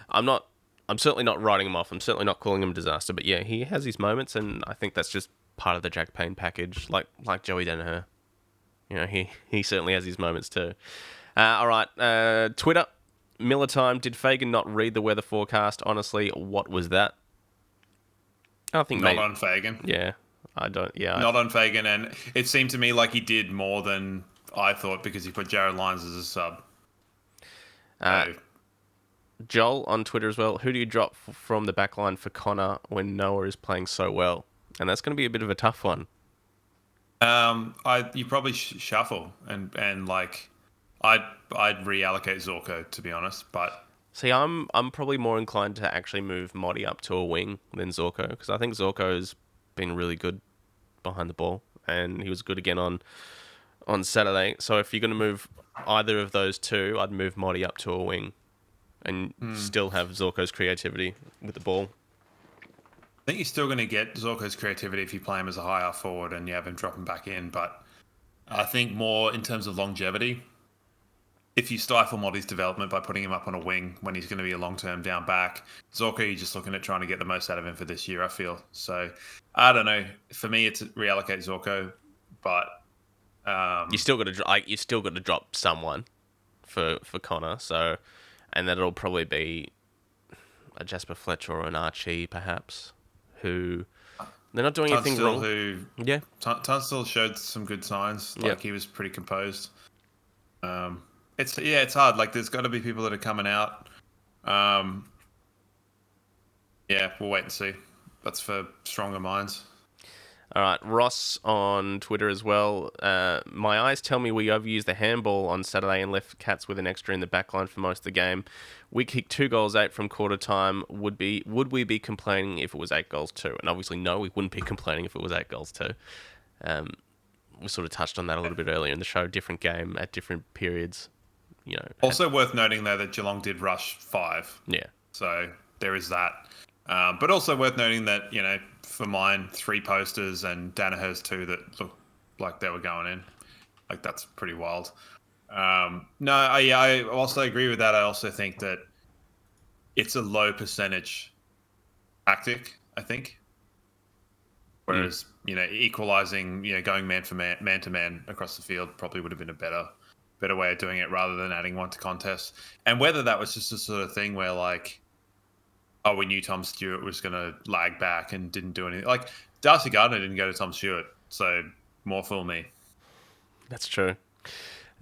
I'm certainly not writing him off. I'm certainly not calling him a disaster, but yeah, he has his moments, and I think that's just part of the Jack Payne package, like Joey Danaher. He certainly has his moments too. All right, Twitter, Miller Time. Did Fagan not read the weather forecast? Honestly, what was that? I think not on Fagan. Yeah, I don't. Yeah, not on Fagan, and it seemed to me like he did more than I thought because he put Jared Lyons as a sub. Joel on Twitter as well. Who do you drop from the back line for Connor when Noah is playing so well? And that's going to be a bit of a tough one. You probably shuffle and like I'd reallocate Zorko, to be honest. But see, I'm probably more inclined to actually move Modi up to a wing than Zorko, because I think Zorko's been really good behind the ball, and he was good again on Saturday. So if you're going to move either of those two, I'd move Modi up to a wing and still have Zorko's creativity with the ball. I think you're still going to get Zorko's creativity if you play him as a high half forward and you have him drop him back in. But I think more in terms of longevity, if you stifle Modi's development by putting him up on a wing when he's going to be a long-term down back, Zorko, you're just looking at trying to get the most out of him for this year, I feel. So, I don't know. For me, it's reallocate Zorko, but you still got to drop someone for Connor. So, and that'll probably be a Jasper Fletcher or an Archie, perhaps, who they're not doing anything wrong. Tunstall showed some good signs. He was pretty composed. It's hard. Like, there's got to be people that are coming out. We'll wait and see. That's for stronger minds. All right, Ross on Twitter as well. My eyes tell me we overused the handball on Saturday and left Cats with an extra in the backline for most of the game. We kicked 2 goals 8 from quarter time. Would we be complaining if it was 8 goals 2? And obviously, no, we wouldn't be complaining if it was 8 goals 2. We sort of touched on that a little bit earlier in the show. Different game at different periods. Also worth noting though that Geelong did rush 5. Yeah. So there is that. But also worth noting that, for mine, 3 posters and Danaher's 2 that looked like they were going in. Like, that's pretty wild. I also agree with that. I also think that it's a low percentage tactic, I think. Whereas, equalizing, going man to man across the field probably would have been a better way of doing it rather than adding one to contest. And whether that was just a sort of thing where, like, we knew Tom Stewart was going to lag back and didn't do anything. Like, Darcy Gardner didn't go to Tom Stewart, so more fool me. That's true.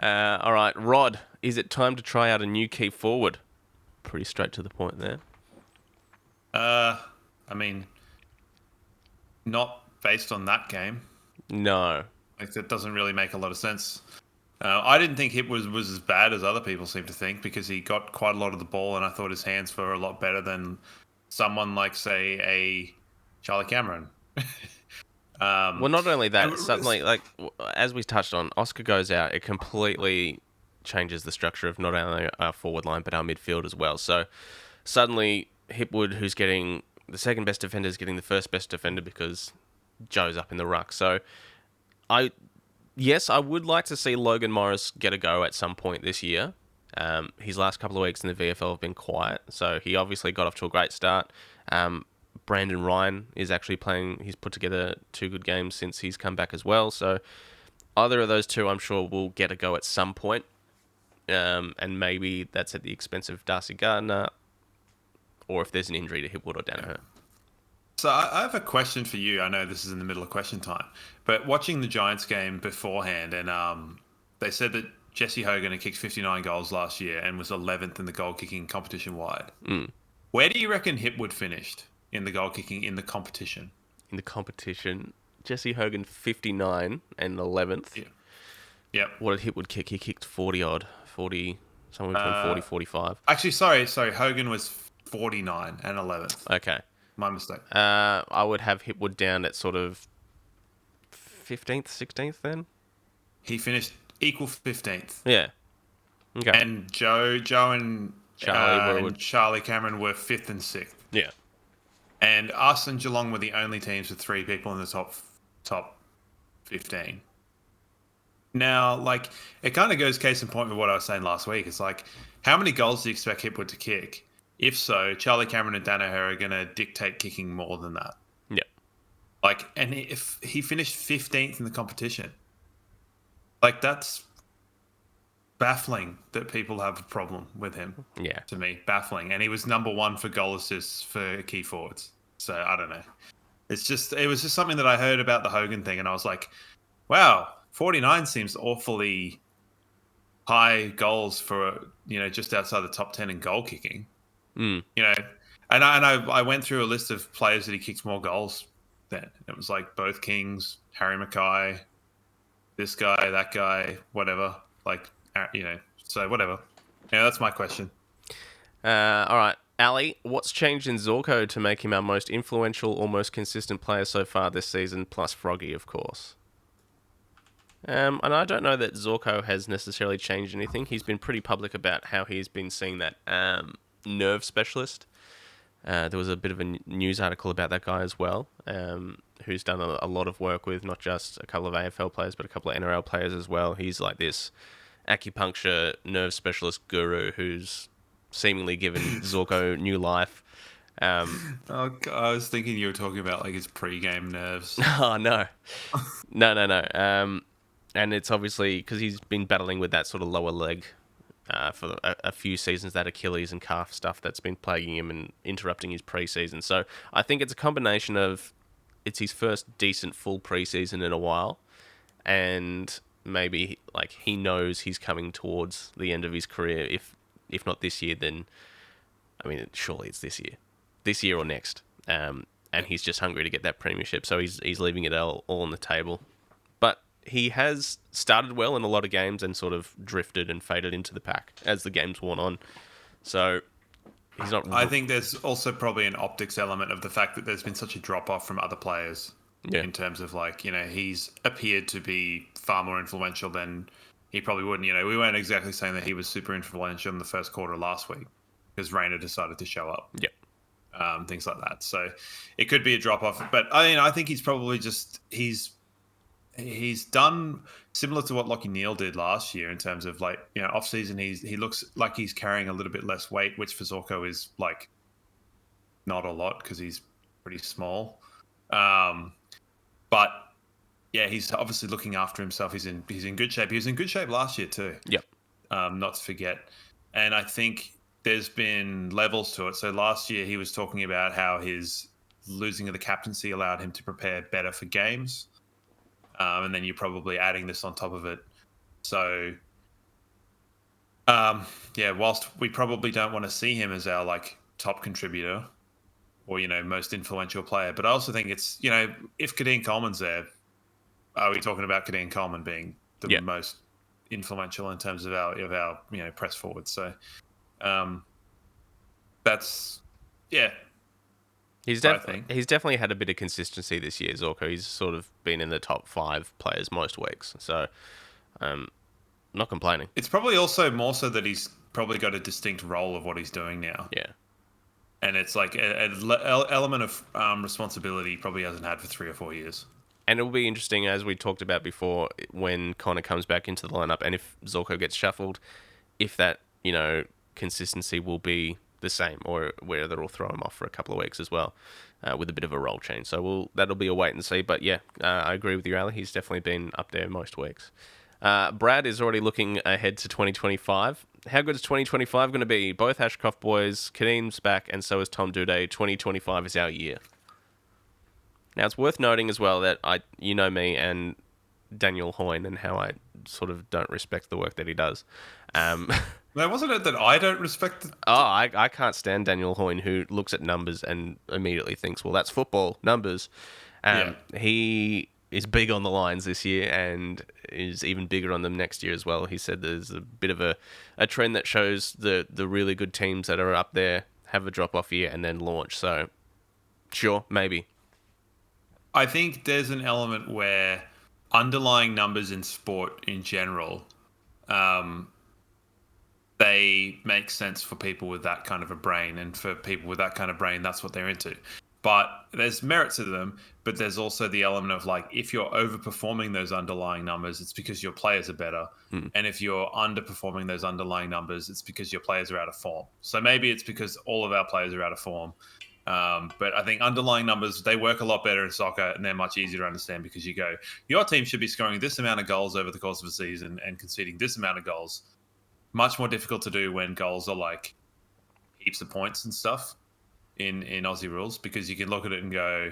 All right, Rod, is it time to try out a new key forward? Pretty straight to the point there. I mean, not based on that game. No. Like, that doesn't really make a lot of sense. I didn't think Hip was as bad as other people seem to think, because he got quite a lot of the ball, and I thought his hands were a lot better than someone like, say, a Charlie Cameron. Well, not only that, suddenly, like, as we touched on, Oscar goes out, it completely changes the structure of not only our forward line, but our midfield as well. So suddenly, Hipwood, who's getting the second best defender, is getting the first best defender because Joe's up in the ruck. So Yes, I would like to see Logan Morris get a go at some point this year. His last couple of weeks in the VFL have been quiet, so he obviously got off to a great start. Brandon Ryan is actually playing. He's put together 2 good games since he's come back as well. So either of those 2, I'm sure, will get a go at some point. And maybe that's at the expense of Darcy Gardner, or if there's an injury to Hipwood or Danaher. So I have a question for you. I know this is in the middle of question time, but watching the Giants game beforehand, and they said that Jesse Hogan had kicked 59 goals last year and was 11th in the goal kicking competition wide. Mm. Where do you reckon Hipwood finished in the goal kicking in the competition? In the competition, Jesse Hogan 59 and 11th. Yeah. Yep. What did Hipwood kick? He kicked 40 odd, 40, somewhere between 40, 45. Actually, sorry. Hogan was 49 and 11th. Okay. My mistake. I would have Hipwood down at sort of 15th, 16th then. He finished equal 15th. Yeah. Okay. And Joe and Charlie Cameron were 5th and 6th. Yeah. And us and Geelong were the only teams with 3 people in the top 15. Now, like, it kind of goes case in point with what I was saying last week. It's like, how many goals do you expect Hipwood to kick? If so, Charlie Cameron and Danaher are going to dictate kicking more than that. Yeah. Like, and if he finished 15th in the competition, like, that's baffling that people have a problem with him. Yeah. To me, baffling. And he was number 1 for goal assists for key forwards. So I don't know. It was just something that I heard about the Hogan thing, and I was like, wow, 49 seems awfully high goals for, just outside the top 10 in goal kicking. Mm. And I went through a list of players that he kicked more goals than. It was like both Kings, Harry Mackay, this guy, that guy, whatever. Like, so whatever. Yeah, that's my question. All right. Ali, what's changed in Zorko to make him our most influential or most consistent player so far this season, plus Froggy, of course? And I don't know that Zorko has necessarily changed anything. He's been pretty public about how he's been seeing that nerve specialist. There was a bit of a news article about that guy as well, who's done a lot of work with not just a couple of AFL players, but a couple of NRL players as well. He's like this acupuncture nerve specialist guru who's seemingly given Zorko new life. I was thinking you were talking about like his pre-game nerves. Oh, no. No. And it's obviously because he's been battling with that sort of lower leg for a few seasons, that Achilles and calf stuff that's been plaguing him and interrupting his pre-season. So I think it's a combination of it's his first decent full pre-season in a while, and maybe like he knows he's coming towards the end of his career. If not this year, then I mean, surely it's this year or next. And he's just hungry to get that premiership, so he's leaving it all on the table. But he has started well in a lot of games and sort of drifted and faded into the pack as the games went on. So he's not. I think there's also probably an optics element of the fact that there's been such a drop off from other players. Yeah. In terms of like, he's appeared to be far more influential than he probably would. We weren't exactly saying that he was super influential in the first quarter last week because Rayner decided to show up. Yeah. Things like that. So it could be a drop off, but I think he's probably just he's done similar to what Lachie Neale did last year in terms of like, off season he looks like he's carrying a little bit less weight, which for Zorko is like not a lot because he's pretty small. But yeah, he's obviously looking after himself. He's in good shape. He was in good shape last year too. Yep. Not to forget. And I think there's been levels to it. So last year he was talking about how his losing of the captaincy allowed him to prepare better for games. And then you're probably adding this on top of it. So, whilst we probably don't want to see him as our like top contributor or, most influential player, but I also think it's, if Kadeen Coleman's there, are we talking about Kadeen Coleman being the most influential in terms of our press forward? So, that's, yeah. He's definitely had a bit of consistency this year, Zorko. He's sort of been in the top 5 players most weeks. So, not complaining. It's probably also more so that he's probably got a distinct role of what he's doing now. Yeah. And it's like an element of responsibility he probably hasn't had for 3 or 4 years. And it'll be interesting, as we talked about before, when Connor comes back into the lineup and if Zorko gets shuffled, if that, consistency will be the same or whether it'll throw him off for a couple of weeks as well with a bit of a role change. So that'll be a wait and see. But yeah, I agree with you, Ali. He's definitely been up there most weeks. Brad is already looking ahead to 2025. How good is 2025 going to be? Both Ashcroft boys, Kadeen's back, and so is Tom Doedee. 2025 is our year. Now, it's worth noting as well that me, and Daniel Hoyne and how I sort of don't respect the work that he does. No, wasn't it that I don't respect it? I can't stand Daniel Hoyne, who looks at numbers and immediately thinks, well, that's football, numbers. Yeah. He is big on the lines this year and is even bigger on them next year as well. He said there's a bit of a trend that shows the really good teams that are up there have a drop-off year and then launch. So, sure, maybe. I think there's an element where underlying numbers in sport in general, they make sense for people with that kind of a brain, and for people with that kind of brain, that's what they're into. But there's merit to them, but there's also the element of like, if you're overperforming those underlying numbers, it's because your players are better. And if you're underperforming those underlying numbers, it's because your players are out of form. So maybe it's because all of our players are out of form. But I think underlying numbers, they work a lot better in soccer, and they're much easier to understand because you go, your team should be scoring this amount of goals over the course of a season and conceding this amount of goals. Much more difficult to do when goals are like heaps of points and stuff in Aussie rules, because you can look at it and go,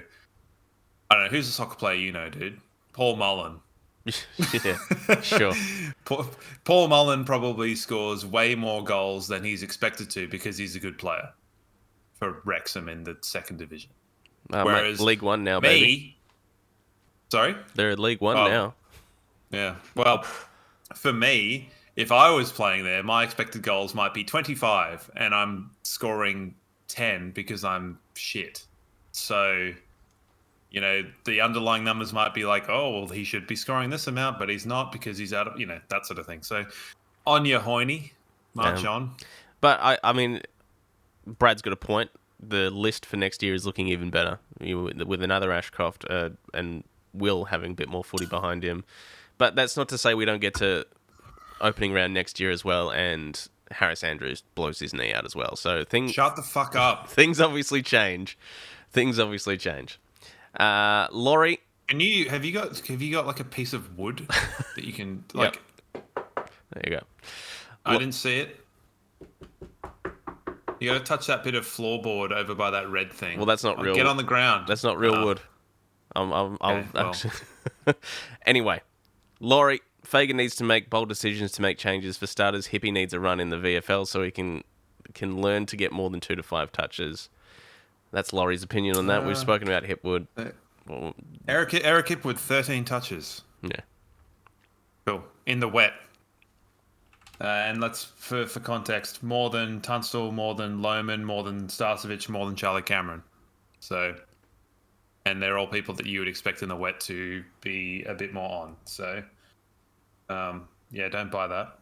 I don't know, who's a soccer player you know, dude? Paul Mullen. Yeah, sure. Paul Mullen probably scores way more goals than he's expected to because he's a good player for Wrexham in the second division. Whereas League One now, me, baby. Sorry? They're in League One now. Yeah. Well, for me, if I was playing there, my expected goals might be 25 and I'm scoring 10 because I'm shit. So, you know, the underlying numbers might be like, oh, well, he should be scoring this amount, but he's not because he's out of, you know, that sort of thing. So, on your Hoyne, march on. But, I mean, Brad's got a point. The list for next year is looking even better with another Ashcroft and Will having a bit more footy behind him. But that's not to say we don't get to opening round next year as well, and Harris Andrews blows his knee out as well. So Shut the fuck up. Things obviously change. Laurie, And have you got like a piece of wood that you can like? There you go. I didn't see it. You got to touch that bit of floorboard over by that red thing. Well, that's not real. Get on the ground. That's not real wood. I'll actually. Anyway, Laurie, Fagan needs to make bold decisions to make changes. For starters, Hippie needs a run in the VFL so he can learn to get more than 2 to 5 touches. That's Laurie's opinion on that. We've spoken about Hipwood. Eric Hipwood, 13 touches. Yeah. Cool. In the wet. And let's, for context, more than Tunstall, more than Lohman, more than Starcevic, more than Charlie Cameron. So, and they're all people that you would expect in the wet to be a bit more on. So, yeah, don't buy that.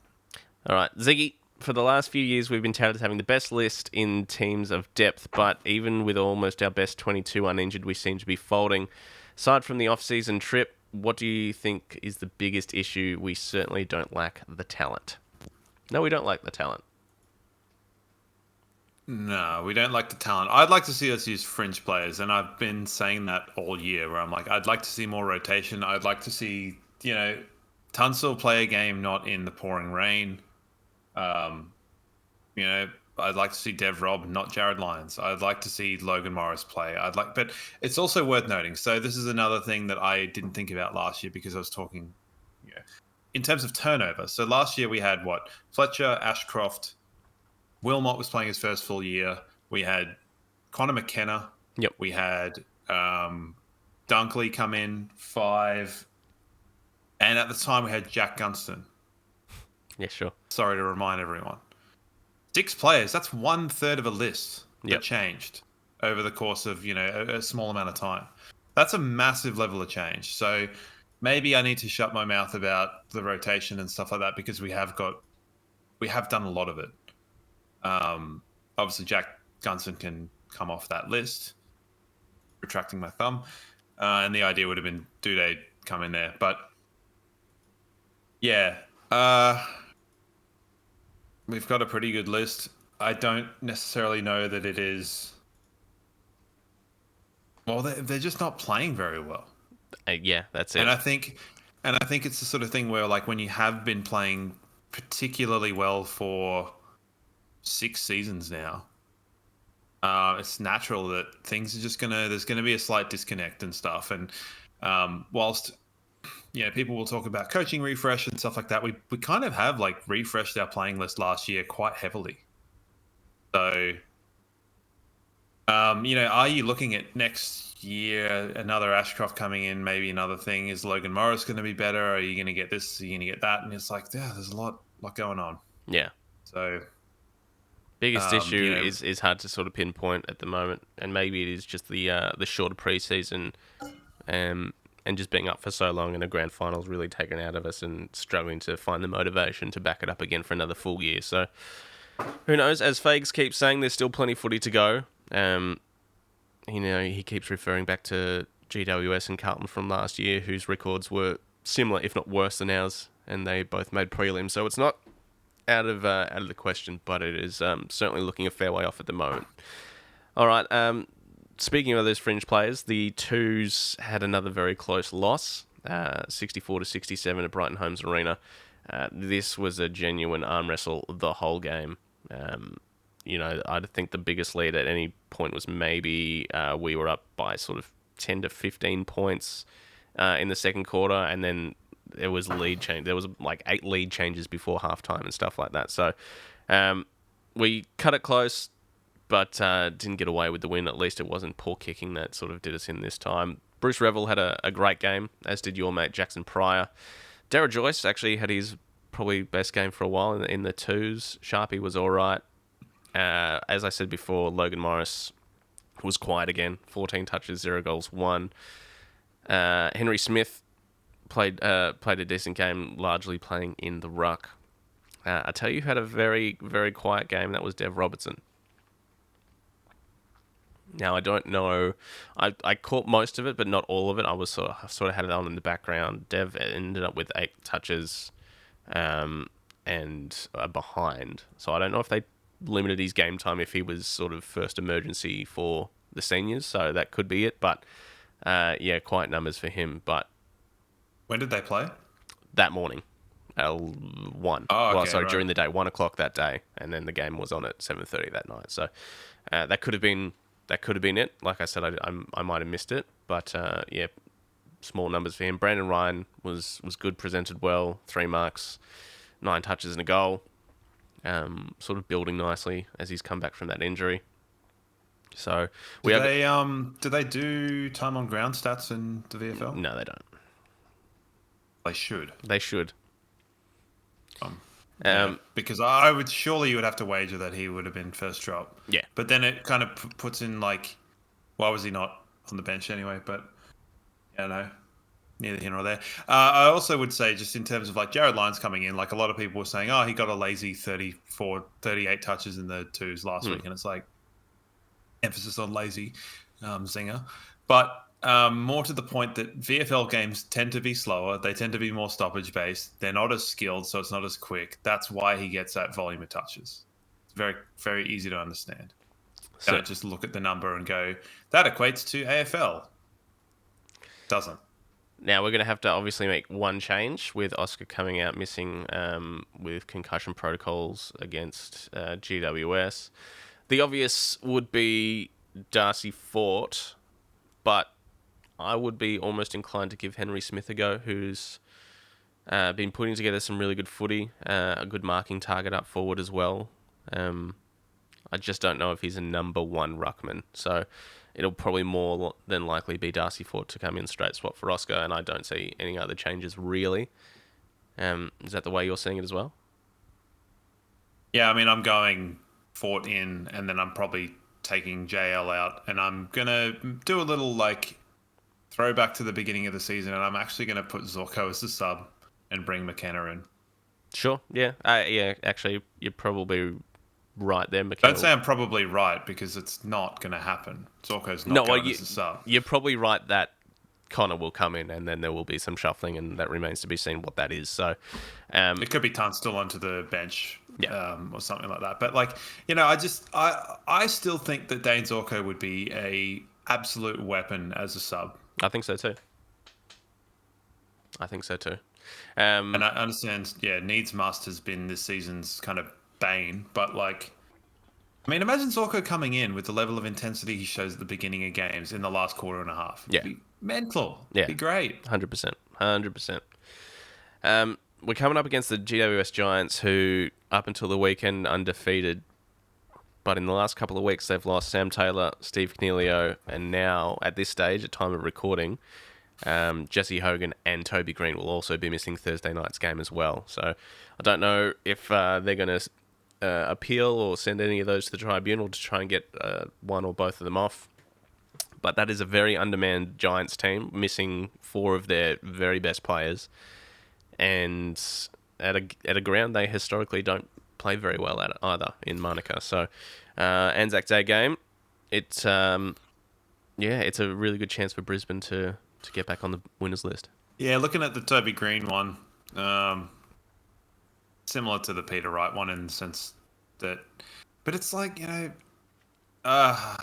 All right, Ziggy. For the last few years, we've been touted as having the best list in teams of depth, but even with almost our best 22 uninjured, we seem to be folding. Aside from the off-season trip, what do you think is the biggest issue? We certainly don't lack the talent. No, we don't lack the talent. No, we don't like the talent. I'd like to see us use fringe players, and I've been saying that all year, where I'm like, I'd like to see more rotation. I'd like to see, you know, Tunstall play a game not in the pouring rain. You know, I'd like to see Dev Robb, not Jared Lyons. I'd like to see Logan Morris play. But it's also worth noting. So this is another thing that I didn't think about last year because I was talking, you know, in terms of turnover. So last year we had Fletcher, Ashcroft, Wilmot was playing his first full year. We had Connor McKenna. Yep. We had Dunkley come in 5, and at the time we had Jack Gunston. Yeah, sure. Sorry to remind everyone. 6 players, that's 1/3 of a list that changed over the course of, you know, a small amount of time. That's a massive level of change. So maybe I need to shut my mouth about the rotation and stuff like that because we have done a lot of it. Obviously Jack Gunston can come off that list. Retracting my thumb. And the idea would have been Duday come in there. But yeah, we've got a pretty good list. I don't necessarily know that it is. Well, they're just not playing very well. Yeah, that's it. And I think it's the sort of thing where, like, when you have been playing particularly well for 6 seasons now, it's natural that things are just there's gonna be a slight disconnect and stuff. And whilst, people will talk about coaching refresh and stuff like that. We kind of have like refreshed our playing list last year quite heavily. So, are you looking at next year, another Ashcroft coming in, maybe another thing? Is Logan Morris going to be better? Are you going to get this? Are you going to get that? And it's like, yeah, there's a lot going on. Yeah. So, biggest issue is hard to sort of pinpoint at the moment, and maybe it is just the shorter preseason, and just being up for so long in a grand final's really taken out of us, and struggling to find the motivation to back it up again for another full year. So who knows? As Fags keeps saying, there's still plenty of footy to go. He keeps referring back to GWS and Carlton from last year, whose records were similar, if not worse than ours, and they both made prelims. So it's not out of the question, but it is certainly looking a fair way off at the moment. All right. Speaking of those fringe players, the Twos had another very close loss, 64-67 at Brighton Homes Arena. This was a genuine arm wrestle the whole game. I think the biggest lead at any point was maybe we were up by sort of 10 to 15 points in the second quarter, and then there was lead change. There was like 8 lead changes before halftime and stuff like that. So we cut it close, but didn't get away with the win. At least it wasn't poor kicking that sort of did us in this time. Bruce Revel had a great game, as did your mate Jackson Pryor. Darragh Joyce actually had his probably best game for a while in the Twos. Sharpie was all right. As I said before, Logan Morris was quiet again. 14 touches, 0 goals, 1. Henry Smith played a decent game, largely playing in the ruck. I tell you who had a very, very quiet game. That was Dev Robertson. Now, I don't know. I caught most of it, but not all of it. I was sort of had it on in the background. Dev ended up with 8 touches and behind. So I don't know if they limited his game time if he was sort of first emergency for the seniors. So that could be it. But, quiet numbers for him. But when did they play? That morning. 1. Oh, okay, right. During the day, 1 o'clock that day. And then the game was on at 7:30 that night. So that could have been it. Like I said, I might have missed it, but small numbers for him. Brandon Ryan was good, presented well, 3 marks, 9 touches and a goal. Sort of building nicely as he's come back from that injury. So do they do time on ground stats in the VFL? No, they don't. They should. They should. Because you would have to wager that he would have been first drop. Yeah. But then it kind of puts in like, why was he not on the bench anyway? But no, neither here nor there. I also would say, just in terms of like Jared Lyons coming in, like a lot of people were saying, he got a lazy 38 touches in the Twos last week, and it's like emphasis on lazy, Zinger. But more to the point that VFL games tend to be slower. They tend to be more stoppage based. They're not as skilled, so it's not as quick. That's why he gets that volume of touches. It's very, very easy to understand. Don't just look at the number and go, that equates to AFL. Doesn't. Now we're going to have to obviously make one change with Oscar coming out missing with concussion protocols against GWS. The obvious would be Darcy Fort, but I would be almost inclined to give Henry Smith a go, who's been putting together some really good footy, a good marking target up forward as well. I just don't know if he's a number 1 ruckman, so it'll probably more than likely be Darcy Fort to come in straight swap for Oscar, and I don't see any other changes really. Is that the way you're seeing it as well? Yeah, I mean, I'm going Fort in, and then I'm probably taking JL out, and I'm going to do a little like throwback to the beginning of the season, and I'm actually going to put Zorko as the sub and bring McKenna in. Sure, yeah. Actually, you're probably right there, McKenna. Don't say I'm probably right, because it's not going to happen. Zorko's not going as a sub. You're probably right that Connor will come in, and then there will be some shuffling, and that remains to be seen what that is. So, it could be Tunstall onto the bench, or something like that. But I still think that Dane Zorko would be a absolute weapon as a sub. I think so too. And I understand, needs must has been this season's kind of bane, but imagine Zorko coming in with the level of intensity he shows at the beginning of games in the last quarter and a half. Yeah. mental. Yeah. Be great. 100%. 100%. We're coming up against the GWS Giants, who, up until the weekend, undefeated. But in the last couple of weeks, they've lost Sam Taylor, Steve Coniglio, and now, at this stage, at time of recording, Jesse Hogan and Toby Green will also be missing Thursday night's game as well. So I don't know if they're going to appeal or send any of those to the tribunal to try and get one or both of them off. But that is a very undermanned Giants team, missing 4 of their very best players. And at a ground they historically don't play very well at either in Monica. So Anzac Day game, it's a really good chance for Brisbane to get back on the winners list. Yeah, looking at the Toby Green one, similar to the Peter Wright one in the sense that, but it's like, why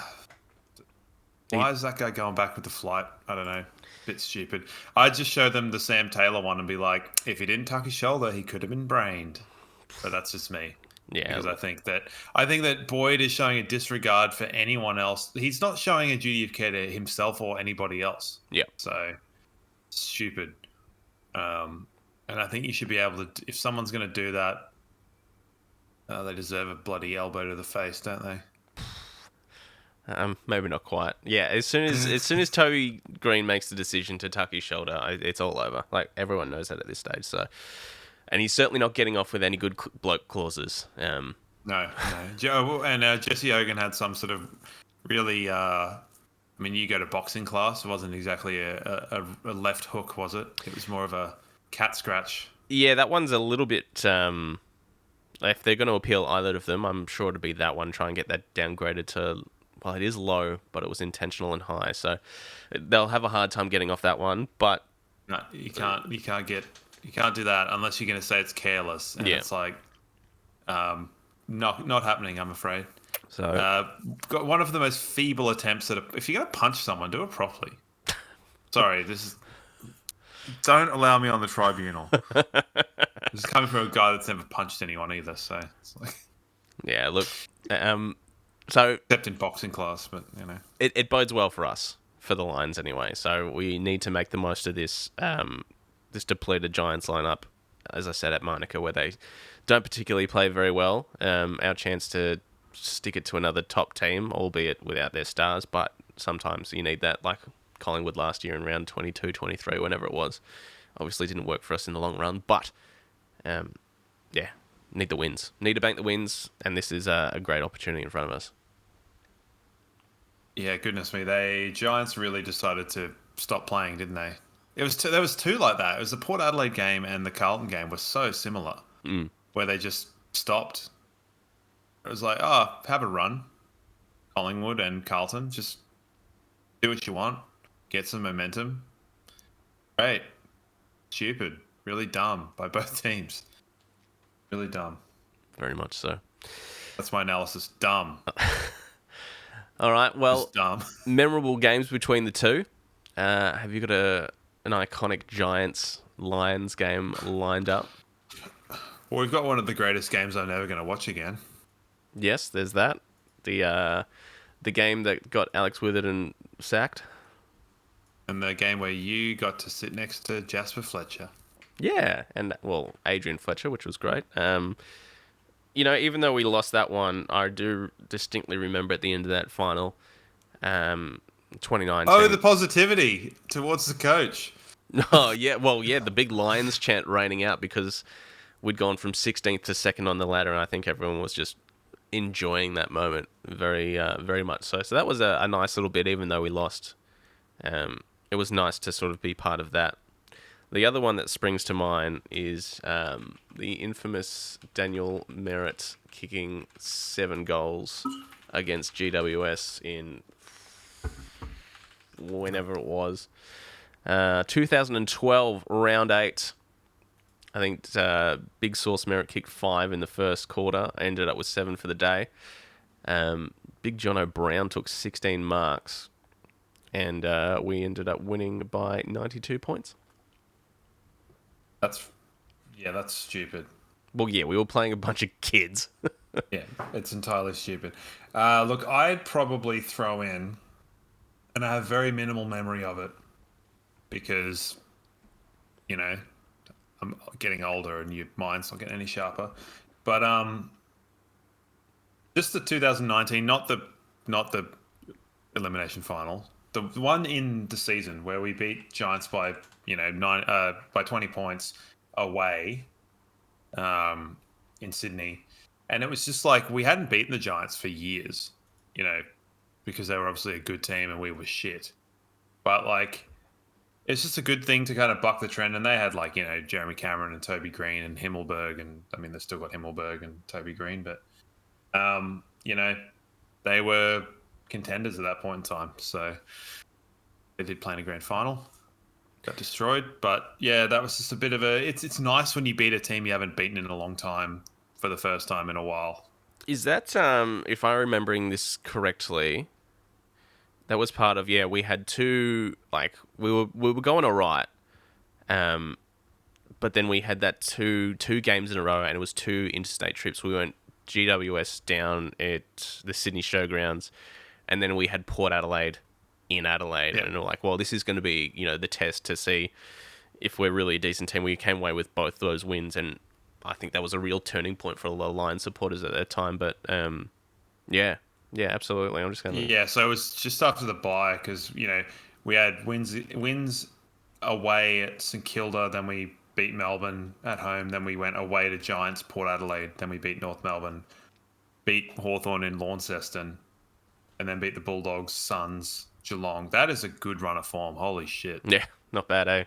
is that guy going back with the flight? I don't know. Bit stupid. I'd just show them the Sam Taylor one and be like, if he didn't tuck his shoulder, he could have been brained. But that's just me. Yeah. Because I think that Boyd is showing a disregard for anyone else. He's not showing a duty of care to himself or anybody else. Yeah. So stupid. And I think you should be able to, if someone's going to do that, they deserve a bloody elbow to the face, don't they? Maybe not quite. Yeah, as soon as Toby Green makes the decision to tuck his shoulder, it's all over. Like, everyone knows that at this stage. So, and he's certainly not getting off with any good bloke clauses. No. Jesse Hogan had some sort of really. I mean, you go to boxing class. It wasn't exactly a left hook, was it? It was more of a cat scratch. Yeah, that one's a little bit. If they're going to appeal either of them, I'm sure it'll be that one. Try and get that downgraded to. Well, it is low, but it was intentional and high, so they'll have a hard time getting off that one. But no, you can't do that unless you're going to say it's careless, and it's like not happening. I'm afraid. So got one of the most feeble attempts at if you're going to punch someone, do it properly. Sorry, don't allow me on the tribunal. This is coming from a guy that's never punched anyone either, so it's like yeah, look. So except in boxing class, but it bodes well for us, for the Lions anyway. So we need to make the most of this this depleted Giants lineup, as I said, at Monica, where they don't particularly play very well. Our chance to stick it to another top team, albeit without their stars, but sometimes you need that, like Collingwood last year in round 22, 23, whenever it was. Obviously didn't work for us in the long run, but need the wins. Need to bank the wins, and this is a great opportunity in front of us. Yeah, goodness me. Giants really decided to stop playing, didn't they? There was 2 like that. It was the Port Adelaide game and the Carlton game were so similar, where they just stopped. It was like, have a run, Collingwood and Carlton. Just do what you want. Get some momentum. Great. Stupid. Really dumb by both teams. Really dumb. Very much so. That's my analysis. Dumb. All right. Well, dumb. Memorable games between the two. Have you got an iconic Giants-Lions game lined up? Well, we've got one of the greatest games I'm never going to watch again. Yes, there's that. The game that got Alex Witherden sacked. And the game where you got to sit next to Jasper Fletcher. Yeah, and Adrian Fletcher, which was great. Even though we lost that one, I do distinctly remember at the end of that final, 2019. Oh, the positivity towards the coach. Oh, yeah. Well, yeah, the big Lions chant raining out because we'd gone from 16th to 2nd on the ladder, and I think everyone was just enjoying that moment very, very much so. So that was a nice little bit, even though we lost. It was nice to sort of be part of that. The other one that springs to mind is the infamous Daniel Merritt kicking 7 goals against GWS in whenever it was. 2012, round 8. I think Big Sauce Merritt kicked 5 in the first quarter. Ended up with 7 for the day. Big Jono Brown took 16 marks. And we ended up winning by 92 points. That's stupid. Well, yeah, we were playing a bunch of kids. Yeah, it's entirely stupid. Look, I'd probably throw in, and I have very minimal memory of it, because, you know, I'm getting older and your mind's not getting any sharper. But just the 2019, not the elimination final, the one in the season where we beat Giants by by 20 points away in Sydney, and it was just like we hadn't beaten the Giants for years, because they were obviously a good team and we were shit. But like, it's just a good thing to kind of buck the trend. And they had Jeremy Cameron and Toby Green and Himmelberg, and I mean they've still got Himmelberg and Toby Green, but they were contenders at that point in time. So they did play in a grand final, got destroyed. But yeah, that was just a bit of a. It's nice when you beat a team you haven't beaten in a long time for the first time in a while. Is that if I'm remembering this correctly? That was part of, we had two, we were going all right. But then we had that two games in a row, and it was 2 interstate trips. We went GWS down at the Sydney Showgrounds, and then we had Port Adelaide in Adelaide. Yeah. And we're like, well, this is going to be, the test to see if we're really a decent team. We came away with both those wins, and I think that was a real turning point for a lot of Lions supporters at that time. But, yeah, absolutely. I'm just going to... Yeah, so it was just after the bye because, we had wins away at St Kilda, then we beat Melbourne at home, then we went away to Giants, Port Adelaide, then we beat North Melbourne, beat Hawthorn in Launceston, and then beat the Bulldogs, Suns, Geelong. That is a good run of form. Holy shit. Yeah, not bad, eh?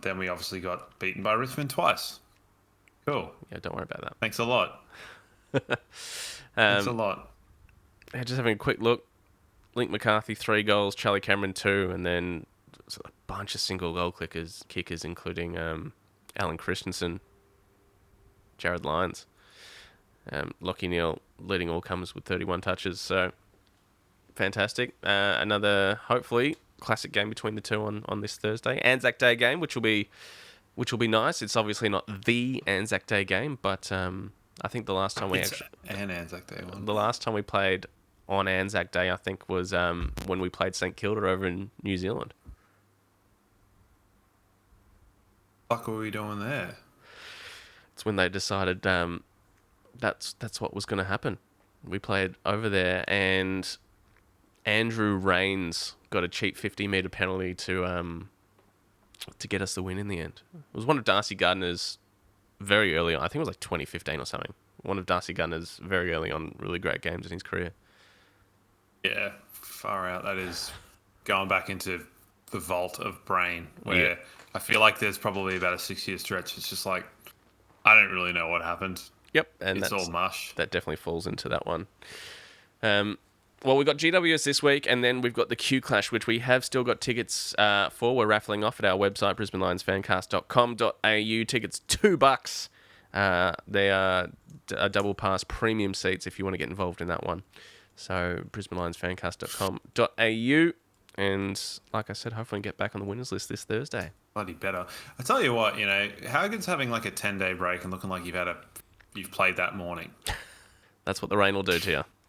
Then we obviously got beaten by Richmond twice. Cool. Yeah, don't worry about that. Thanks a lot. Thanks a lot. Just having a quick look. Link McCarthy 3 goals, Charlie Cameron 2, and then a bunch of single goal kickers, including Alan Christensen, Jared Lyons, Lockie Neal leading all comers with 31 touches. So fantastic. Another hopefully classic game between the two on this Thursday, Anzac Day game, which will be nice. It's obviously not the Anzac Day game, but I think the last time an Anzac Day one. The last time we played on Anzac Day, I think, was when we played St Kilda over in New Zealand. What were we doing there? It's when they decided that's what was going to happen. We played over there, and Andrew Rains got a cheap 50-metre penalty to get us the win in the end. It was one of Darcy Gardner's very early on. I think it was like 2015 or something. One of Darcy Gardner's very early on really great games in his career. Yeah, far out. That is going back into the vault of brain where I feel like there's probably about a 6-year stretch. It's just like, I don't really know what happened. Yep. And it's all mush. That definitely falls into that one. Well, we've got GWS this week, and then we've got the Q Clash, which we have still got tickets for. We're raffling off at our website, brisbanelionsfancast.com.au. Tickets $2. They are double pass premium seats if you want to get involved in that one. So brisbanelionsfancast.com.au. And like I said, hopefully get back on the winners list this Thursday. Bloody better. I tell you what, Haugen's having like a 10-day break and looking like you've played that morning. That's what the rain will do to you.